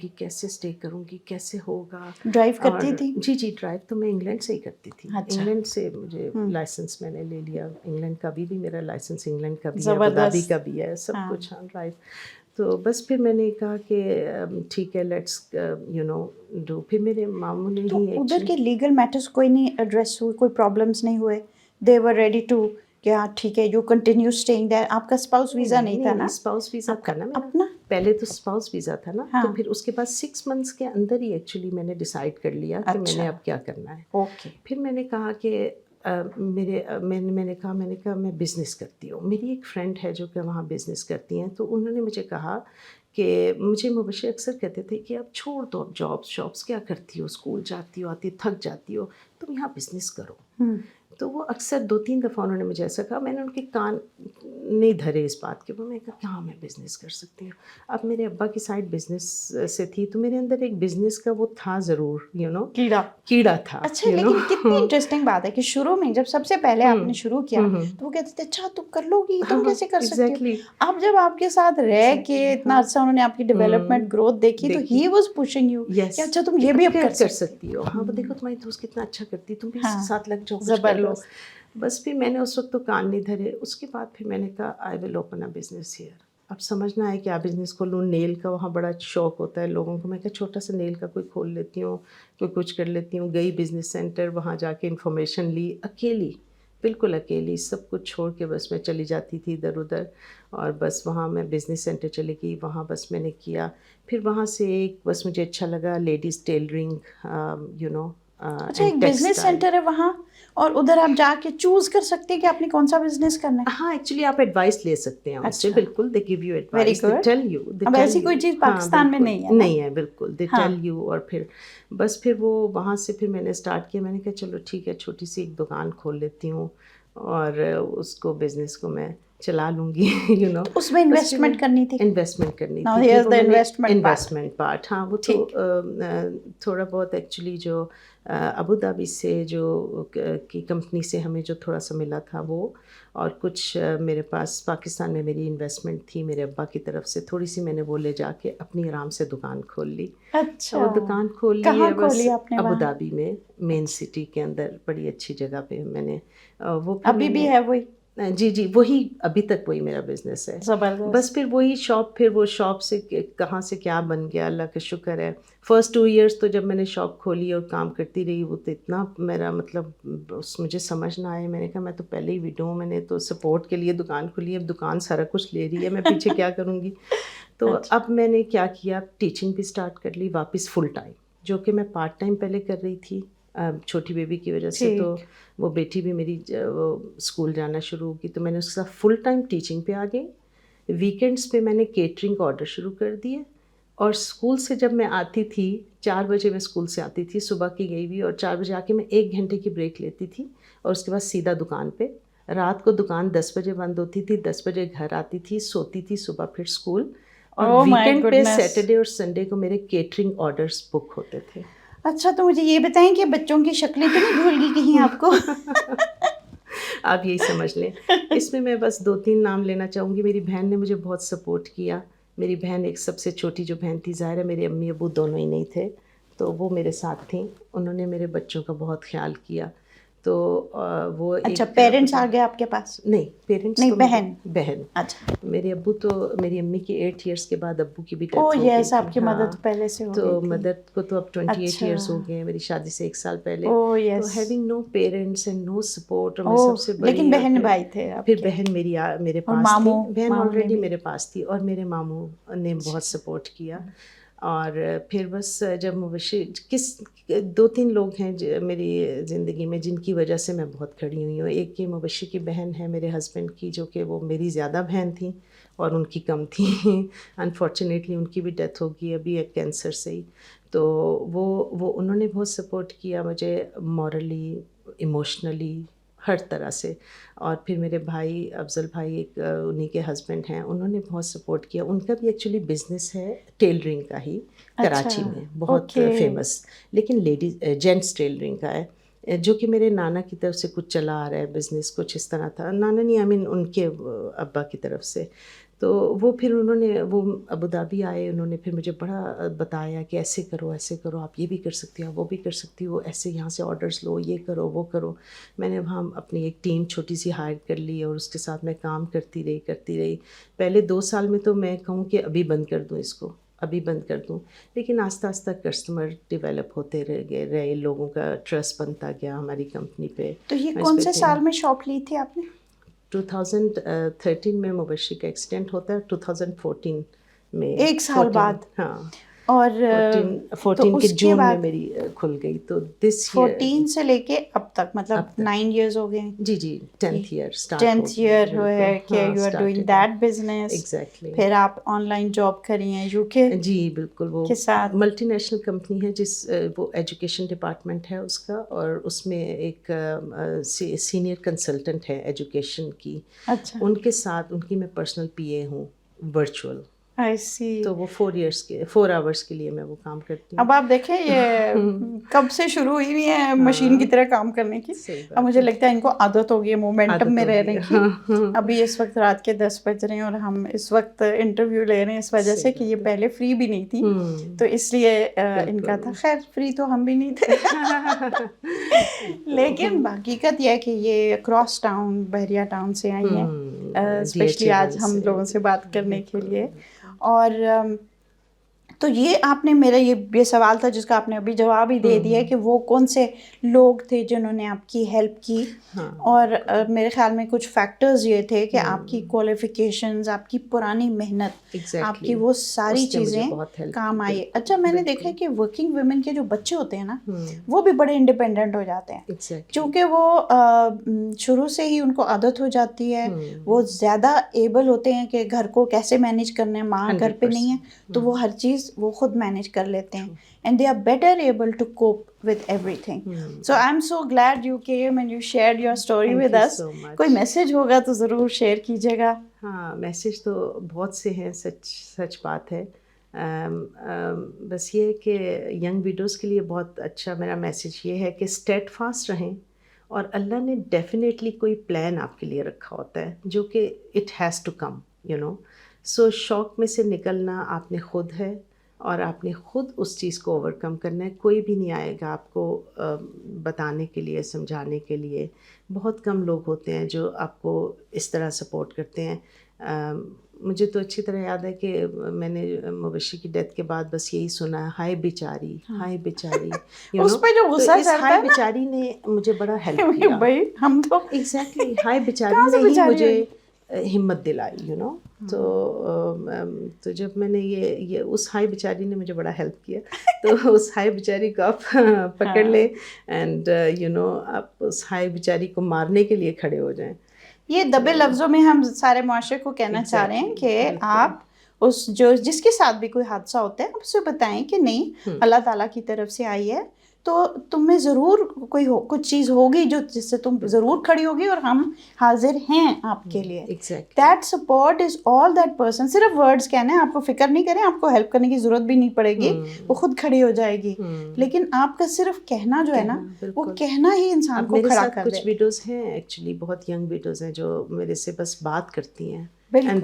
گی، کیسے اسٹے کروں گی، کیسے ہوگا. ڈرائیو کرتی تھی؟ جی ڈرائیو تو میں انگلینڈ سے ہی کرتی تھی. انگلینڈ سے مجھے لائسنس میں نے لے لیا، انگلینڈ کا بھی میرا لائسنس انگلینڈ کا بھی ہے، ابوظہبی کا بھی ہے، سب کچھ. ہاں ڈرائیو. تو بس پھر میں نے کہا کہ ٹھیک ہے لیٹس یو نو ڈو. پھر میرے ماموں نے ہی ادھر کے لیگل میٹرز کوئی نہیں ایڈریس ہوئے، کوئی پرابلمس نہیں ہوئے؟ دے ور ریڈی ٹو کہ ہاں ٹھیک ہے یو کنٹینیو اسٹیئنگ دیر. آپ کا اسپاؤس ویزا نہیں تھا نا؟ اسپاؤس ویزا تھا نا اپنا، پہلے تو اسپاؤس ویزا تھا نا. تو پھر اس کے بعد 6 منتھس کے اندر ہی ایکچولی میں نے ڈیسائیڈ کر لیا کہ میں نے اب کیا کرنا ہے. اوکے. پھر میں نے کہا کہ میں نے کہا میں بزنس کرتی ہوں. میری ایک فرینڈ ہے جو کہ وہاں بزنس کرتی ہیں، تو انہوں نے مجھے کہا کہ مجھے مبشر اکثر کہتے تھے کہ اب چھوڑ دو، اب جابس کیا کرتی ہو، اسکول جاتی ہو، آتی تھک جاتی ہو، تم یہاں بزنس کرو. تو وہ اکثر 2-3 دفعہ انہوں نے مجھے ایسا کہا. میں نے ان کے کان نہیں دھرے اس بات کے. میں نے کہا کہاں میں بزنس کر سکتی ہوں. اب میرے ابا کی سائڈ بزنس سے تھی تو میرے اندر ایک بزنس کا وہ تھا ضرور، یو نو، کیڑا تھا. اچھا لیکن کتنی انٹرسٹنگ بات ہے کہ شروع میں جب سب سے پہلے آپ نے شروع کیا تو وہ کہتے تھے اچھا تم کر لو گی، تم کیسے کر سکتی ہو. اب جب آپ کے ساتھ رہ کے اتنا عرصہ انہوں نے آپ کی ڈیولپمنٹ گروتھ دیکھی تو ہی واز پوشنگ یو کہ اچھا تم یہ بھی اب کر سکتی ہو. ہاں وہ دیکھو تمہاری دوست کتنا اچھا کرتی، تم بھی اس کے ساتھ لگ جاؤ، کر لو. بس پھر میں نے اس وقت تو کان نہیں دھرے. اس کے بعد پھر میں نے کہا I will open a business here. اب سمجھنا ہے کیا بزنس کھولوں. نیل کا وہاں بڑا شوق ہوتا ہے لوگوں کو. میں کہا چھوٹا سا نیل کا کوئی کھول لیتی ہوں، کوئی کچھ کر لیتی ہوں. گئی بزنس سینٹر، وہاں جا کے انفارمیشن لی، اکیلی، بالکل اکیلی، سب کچھ چھوڑ کے بس میں چلی جاتی تھی ادھر ادھر. اور بس وہاں میں بزنس سینٹر چلی گئی، وہاں بس میں نے کیا. پھر وہاں سے ایک بس مجھے اچھا لگا لیڈیز ٹیلرنگ، یو نو. اچھا ایک بزنس سینٹر ہے وہاں اور ادھر آپ جا کے چوز کر سکتے ہیں کہ آپ نے کون سا بزنس کرنا ہے؟ ہاں ایکچولی آپ ایڈوائس لے سکتے ہیں ان سے. بالکل they gave you advice, they tell you. اب ایسی کوئی چیز پاکستان میں نہیں ہے. نہیں ہے بالکل، دے ٹیل یو. اور پھر بس پھر وہ وہاں سے پھر میں نے اسٹارٹ کیا. میں نے کہا چلو ٹھیک ہے چھوٹی سی ایک دکان کھول لیتی ہوں اور اس کو بزنس کو میں چلا لوں گی، یو نو. اس میں انویسٹمنٹ کرنی تھی. Investment part. ہاں وہ تو تھوڑا بہت ایکچولی جو ابوظہبی سے جو کی کمپنی سے ہمیں جو تھوڑا سا ملا تھا وہ، اور کچھ میرے پاس پاکستان میں میری انویسٹمنٹ تھی میرے ابا کی طرف سے تھوڑی سی. میں نے وہ لے جا کے اپنی آرام سے دکان کھول لی. اچھا وہ دکان کھول لی کہاں ہے بس کھولی آپ نے؟ ابوظہبی میں، مین سٹی کے اندر، بڑی اچھی جگہ پہ میں نے. وہ ابھی بھی ہے وہی؟ جی وہی ابھی تک وہی میرا بزنس ہے. بس پھر وہی شاپ، پھر وہ شاپ سے کہاں سے کیا بن گیا، اللہ کا شکر ہے. فرسٹ 2 ایئرس تو جب میں نے شاپ کھولی اور کام کرتی رہی، وہ تو اتنا میرا مطلب مجھے سمجھ نہ آئے. میں نے کہا میں تو پہلے ہی وڈو ہوں، میں نے تو سپورٹ کے لیے دکان کھولی ہے، اب دکان سارا کچھ لے رہی ہے، میں پیچھے کیا کروں گی. تو اب میں نے کیا کیا، ٹیچنگ بھی اسٹارٹ کر لی واپس فل ٹائم، جو کہ میں پارٹ ٹائم پہلے کر رہی تھی چھوٹی بیبی کی وجہ سے. تو وہ بیٹی بھی میری اسکول جانا شروع ہوگی تو میں نے اس کے ساتھ فل ٹائم ٹیچنگ پہ آ گئی. ویکینڈس پہ میں نے کیٹرنگ آرڈر شروع کر دیے. اور اسکول سے جب میں آتی تھی 4 بجے، میں اسکول سے آتی تھی صبح کی گئی ہوئی، اور 4 بجے آ کے میں 1 گھنٹے کی بریک لیتی تھی اور اس کے بعد سیدھا دکان پہ. رات کو دکان 10 بجے بند ہوتی تھی، 10 بجے گھر آتی تھی، سوتی تھی، صبح پھر اسکول. اور ویکینڈ پہ سیٹرڈے اور سنڈے کو میرے کیٹرنگ آرڈرس بک ہوتے تھے. اچھا تو مجھے یہ بتائیں کہ بچوں کی شکلیں تو نہیں بھول گئی کہیں آپ کو؟ آپ یہی سمجھ لیں. اس میں بس 2-3 نام لینا چاہوں گی. میری بہن نے مجھے بہت سپورٹ کیا. میری بہن ایک سب سے چھوٹی جو بہن تھی، ظاہر ہے میرے امی ابو دونوں ہی نہیں تھے، تو وہ میرے ساتھ تھیں. انہوں نے میرے بچوں کا بہت خیال کیا. تو وہ اچھا پیرنٹس آ گئے آپ کے پاس؟ نہیں، پیرنٹس نہیں، تو بہن. اچھا. میرے ابو تو میری امی کی 8 ایئرس کے بعد ابو کی بھی ڈیتھ او ہو گئی یس، تھی. آپ کی مدد پہلے سے ہو تو گئی تھی. مدر کو تو اب 28 اچھا. ایئرس ہو گئے ہیں میری شادی سے 1 سال پہلے. او تو yes. Having no parents and no support, اور میں او سب سے بڑی. لیکن بہن بھائی تھے آپ پھر کے؟ بہن میرے اور پاس تھی. ماموں بہن نے آلریڈی بھی؟ میرے پاس تھی، اور میرے ماموں نے بہت سپورٹ کیا. اور پھر بس جب مویشی 2-3 لوگ ہیں میری زندگی میں جن کی وجہ سے میں بہت کھڑی ہوئی ہوں. ایک یہ مویشی کی بہن ہے میرے ہسبینڈ کی، جو کہ وہ میری زیادہ بہن تھیں اور ان کی کم تھی. انفارچونیٹلی ان کی بھی ڈیتھ ہوگی ابھی ایک کینسر سے ہی. تو وہ انہوں نے بہت سپورٹ کیا مجھے، مورلی، ایموشنلی، ہر طرح سے. اور پھر میرے بھائی افضل بھائی، ایک انہی کے ہسبینڈ ہیں، انہوں نے بہت سپورٹ کیا. ان کا بھی ایکچولی بزنس ہے ٹیلرنگ کا ہی، کراچی میں بہت فیمس، لیکن لیڈیز جینٹس ٹیلرنگ کا ہے، جو کہ میرے نانا کی طرف سے کچھ چلا آ رہا ہے بزنس، کچھ اس طرح تھا. نانا نہیں، ان کے ابا کی طرف سے. تو وہ پھر انہوں نے وہ ابوظہبی آئے، انہوں نے پھر مجھے بڑا بتایا کہ ایسے کرو ایسے کرو، آپ یہ بھی کر سکتی ہو، وہ بھی کر سکتی ہو، ایسے یہاں سے آرڈرز لو، یہ کرو وہ کرو. میں نے وہاں اپنی ایک ٹیم چھوٹی سی ہائر کر لی، اور اس کے ساتھ میں کام کرتی رہی. پہلے 2 سال میں تو میں کہوں کہ ابھی بند کر دوں اس کو، ابھی بند کر دوں. لیکن آہستہ آہستہ کسٹمر ڈیولپ ہوتے رہے، لوگوں کا ٹرسٹ بنتا گیا ہماری کمپنی پہ. تو یہ کون سے سال میں شاپ لی تھی آپ نے؟ 2013 میں مبشر کا ایکسیڈنٹ ہوتا ہے، 2014 میں. 1 سال بعد؟ ہاں. اور 14 کے جون میں میری کھل گئی. تو دس 14 سے لے کے اب تک مطلب 9 ایئرز ہو گئے ہیں. جی 10th ایئر اسٹارٹ 10th ایئر ہے کہ you are doing that business. Exactly. پھر آپ آن لائن جاب کری ہیں یو کے؟ جی بالکل. وہ کے ساتھ ملٹی نیشنل کمپنی ہے، وہ ایجوکیشن ڈپارٹمنٹ ہے اس کا، اور اس میں ایک سینئر کنسلٹنٹ ہے ایجوکیشن کی. اچھا. ان کے ساتھ ان کی میں پرسنل پی اے ہوں ورچوئل. I see. تو وہ 4 آورس کے لیے میں وہ کام کرتی ہوں. اب آپ دیکھیں یہ کب سے شروع ہوئی ہوئی ہیں مشین کی طرح کام کرنے کی. اب مجھے لگتا ہے ان کو عادت ہو گئی ہے مومنٹم میں رہنے کی. ابھی اس وقت رات کے 10 بج رہے ہیں اور ہم اس وقت انٹرویو لے رہے ہیں اس وجہ سے کہ یہ پہلے فری بھی نہیں تھی، تو اس لیے ان کا تھا. خیر فری تو ہم بھی نہیں تھے. لیکن حقیقت یہ ہے کہ یہ کراس ٹاؤن بحریہ ٹاؤن سے آئی ہیں اسپیشلی آج ہم لوگوں سے بات کرنے کے لیے. اور تو یہ آپ نے میرا یہ سوال تھا جس کا آپ نے ابھی جواب ہی دے دیا کہ وہ کون سے لوگ تھے جنہوں نے آپ کی ہیلپ کی. اور میرے خیال میں کچھ فیکٹرز یہ تھے کہ آپ کی کوالیفیکیشنز، آپ کی پرانی محنت، آپ کی وہ ساری چیزیں کام آئی. اچھا میں نے دیکھا کہ ورکنگ ویمن کے جو بچے ہوتے ہیں نا وہ بھی بڑے انڈیپینڈنٹ ہو جاتے ہیں، کیونکہ وہ شروع سے ہی ان کو عادت ہو جاتی ہے، وہ زیادہ ایبل ہوتے ہیں کہ گھر کو کیسے مینیج کرنا ہے. ماں گھر پہ نہیں ہے تو وہ ہر چیز وہ خود مینیج کر لیتے ہیں. And they are better able to cope with everything. So I'm so glad you came and you shared your story with us. کوئی میسج ہوگا تو ضرور شیئر کیجیے گا. ہاں میسج تو بہت سے ہیں، سچ بات ہے. بس یہ کہ ینگ ویڈوز کے لیے بہت اچھا میرا میسج یہ ہے کہ اسٹیڈ فاسٹ رہیں، اور اللہ نے ڈیفینیٹلی کوئی پلان آپ کے لیے رکھا ہوتا ہے جو کہ اٹ ہیز ٹو کم سو شوق میں سے نکلنا آپ نے خود ہے، اور آپ نے خود اس چیز کو اوور کم کرنا ہے. کوئی بھی نہیں آئے گا آپ کو بتانے کے لیے، سمجھانے کے لیے. بہت کم لوگ ہوتے ہیں جو آپ کو اس طرح سپورٹ کرتے ہیں. مجھے تو اچھی طرح یاد ہے کہ میں نے مویشی کی ڈیتھ کے بعد بس یہی سنا ہے، ہائے بیچاری ہائے بیچاری. اس پہ جو غصہ چڑھتا ہے، ہائے بیچاری نے مجھے بڑا ہیلپ کیا. بھائی ہم تو ایگزیکٹلی ہائے بیچاری نے ہی مجھے ہمت دلائی تو جب میں نے یہ اس ہائی بیچاری نے مجھے بڑا ہیلپ کیا. تو اس ہائی بیچاری کو آپ پکڑ لیں اینڈ آپ اس ہائی بیچاری کو مارنے کے لیے کھڑے ہو جائیں. یہ دبے لفظوں میں ہم سارے معاشرے کو کہنا چاہ رہے ہیں کہ آپ جس کے ساتھ بھی کوئی حادثہ ہوتا ہے آپ اسے بتائیں کہ نہیں اللہ تعالیٰ کی طرف سے آئی ہے، تو تم میں ضرور کچھ چیز ہوگی جو جس سے تم ضرور کھڑی ہوگی, اور ہم حاضر ہیں آپ کے لیے. That support is all that person. صرف ورڈز کہنے ہیں, آپ کو فکر نہیں کریں, آپ کو ہیلپ کرنے کی ضرورت بھی نہیں پڑے گی, وہ خود کھڑی ہو جائے گی. لیکن آپ کا صرف کہنا جو ہے نا, وہ کہنا ہی انسان کو کھڑا کر دے. کچھ ویڈیوز ہیں ایکچولی, بہت ینگ ویڈیوز ہیں جو میرے سے بس بات کرتی ہیں, بالکل,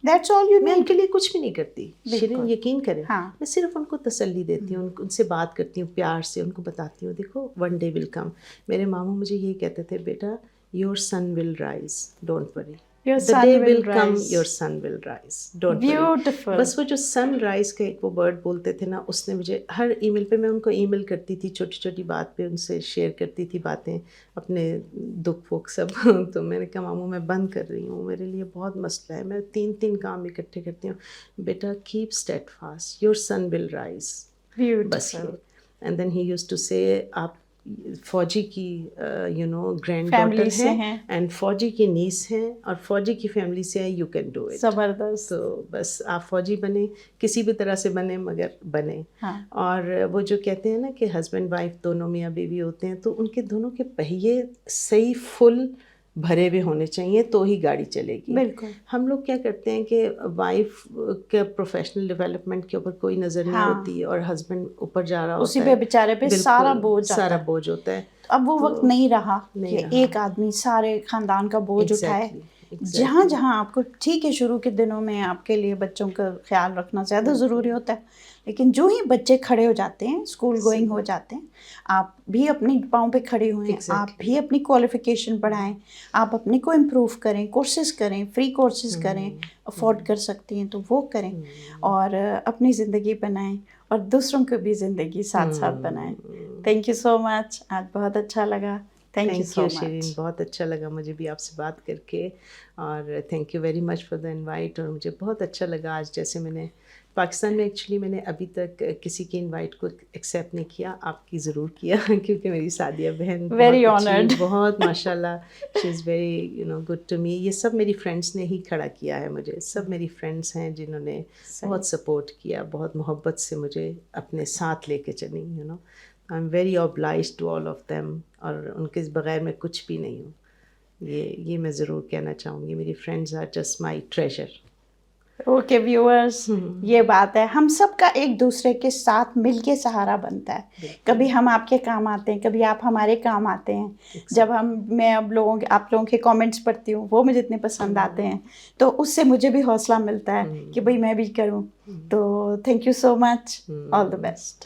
that's all you need. میں ان کے لیے کچھ بھی نہیں کرتی, شیرین یقین کریں, میں صرف ان کو تسلی دیتی ہوں, ان سے بات کرتی ہوں پیار سے, ان کو بتاتی ہوں دیکھو ون ڈے ول کم. میرے ماموں مجھے یہی کہتے تھے, بیٹا your son will rise, don't worry, the day will come, your sun will rise, don't worry. Beautiful. بس وہ جو سن رائز کا ایک وہ ورڈ بولتے تھے نا, اس نے مجھے ہر ای میل پہ, میں ان کو ای میل کرتی تھی چھوٹی چھوٹی بات پہ, ان سے شیئر کرتی تھی باتیں, اپنے دکھ وکھ سب. تو میں نے کہا ماموں میں بند کر رہی ہوں, میرے لیے بہت مسئلہ ہے, میں 3 کام اکٹھے کرتی ہوں. بیٹا keep steadfast, your son will rise. بس یہ. And then he used to say, آپ فوجی کی گرینڈ ڈاٹر ہیں, اینڈ فوجی کی نیس ہیں, اور فوجی کی فیملی سے ہیں, یو کین ڈو اٹ. زبردست. تو بس آپ فوجی بنیں, کسی بھی طرح سے بنیں, مگر بنیں. اور وہ جو کہتے ہیں نا کہ ہسبینڈ وائف دونوں میاں بیوی ہوتے ہیں, تو ان کے دونوں کے پہیے صحیح فل بھرے ہوئے ہونے چاہیے, تو ہی گاڑی چلے گی. بالکل. ہم لوگ کیا کرتے ہیں کہ وائف کے پروفیشنل ڈیولپمنٹ کے اوپر کوئی نظر نہیں ہوتی, اور ہسبینڈ اوپر جا رہا ہوتا ہے, اسی پہ بیچارے پہ سارا بوجھ ہوتا ہے. اب وہ وقت نہیں رہا کہ ایک آدمی سارے خاندان کا بوجھ اٹھائے. جہاں جہاں آپ کو ٹھیک ہے, شروع کے دنوں میں آپ کے لیے بچوں کا خیال رکھنا زیادہ ضروری ہوتا ہے, لیکن جو ہی بچے کھڑے ہو جاتے ہیں, اسکول گوئنگ ہو جاتے ہیں, آپ بھی اپنی پاؤں پہ کھڑے ہوئیں, آپ بھی اپنی کوالیفیکیشن بڑھائیں, آپ اپنے کو امپروو کریں, کورسز کریں, فری کورسز کریں, افورڈ کر سکتی ہیں تو وہ کریں, اور اپنی زندگی بنائیں, اور دوسروں کو بھی زندگی ساتھ ساتھ بنائیں. تھینک یو سو مچ, آج بہت اچھا لگا. تھینک یو شیرین, بہت اچھا لگا مجھے بھی آپ سے بات کر کے, اور thank you very much for the invite. اور مجھے بہت اچھا لگا آج, جیسے میں نے پاکستان میں ایکچولی میں نے ابھی تک کسی کی انوائٹ کو ایکسیپٹ نہیں کیا, آپ کی ضرور کیا, کیونکہ میری سعدیہ بہن بہت ماشاء اللہ, she is very good to me. یہ سب میری فرینڈس نے ہی کھڑا کیا ہے مجھے, سب میری فرینڈس ہیں جنہوں نے بہت سپورٹ کیا, بہت محبت سے مجھے اپنے ساتھ لے کے چلی. I am very obliged to all of them, اور ان کے بغیر میں کچھ بھی نہیں ہوں. یہ میں ضرور کہنا چاہوں گی, میری friends are just my treasure. Okay viewers, یہ بات ہے, ہم سب کا ایک دوسرے کے ساتھ مل کے سہارا بنتا ہے. کبھی ہم آپ کے کام آتے ہیں, کبھی آپ ہمارے کام آتے ہیں. جب میں آپ لوگوں کے کامنٹس پڑھتی ہوں, وہ مجھے اتنے پسند آتے ہیں, تو اس سے مجھے بھی حوصلہ ملتا ہے کہ بھئی میں بھی کروں. تو thank you so much, all the best.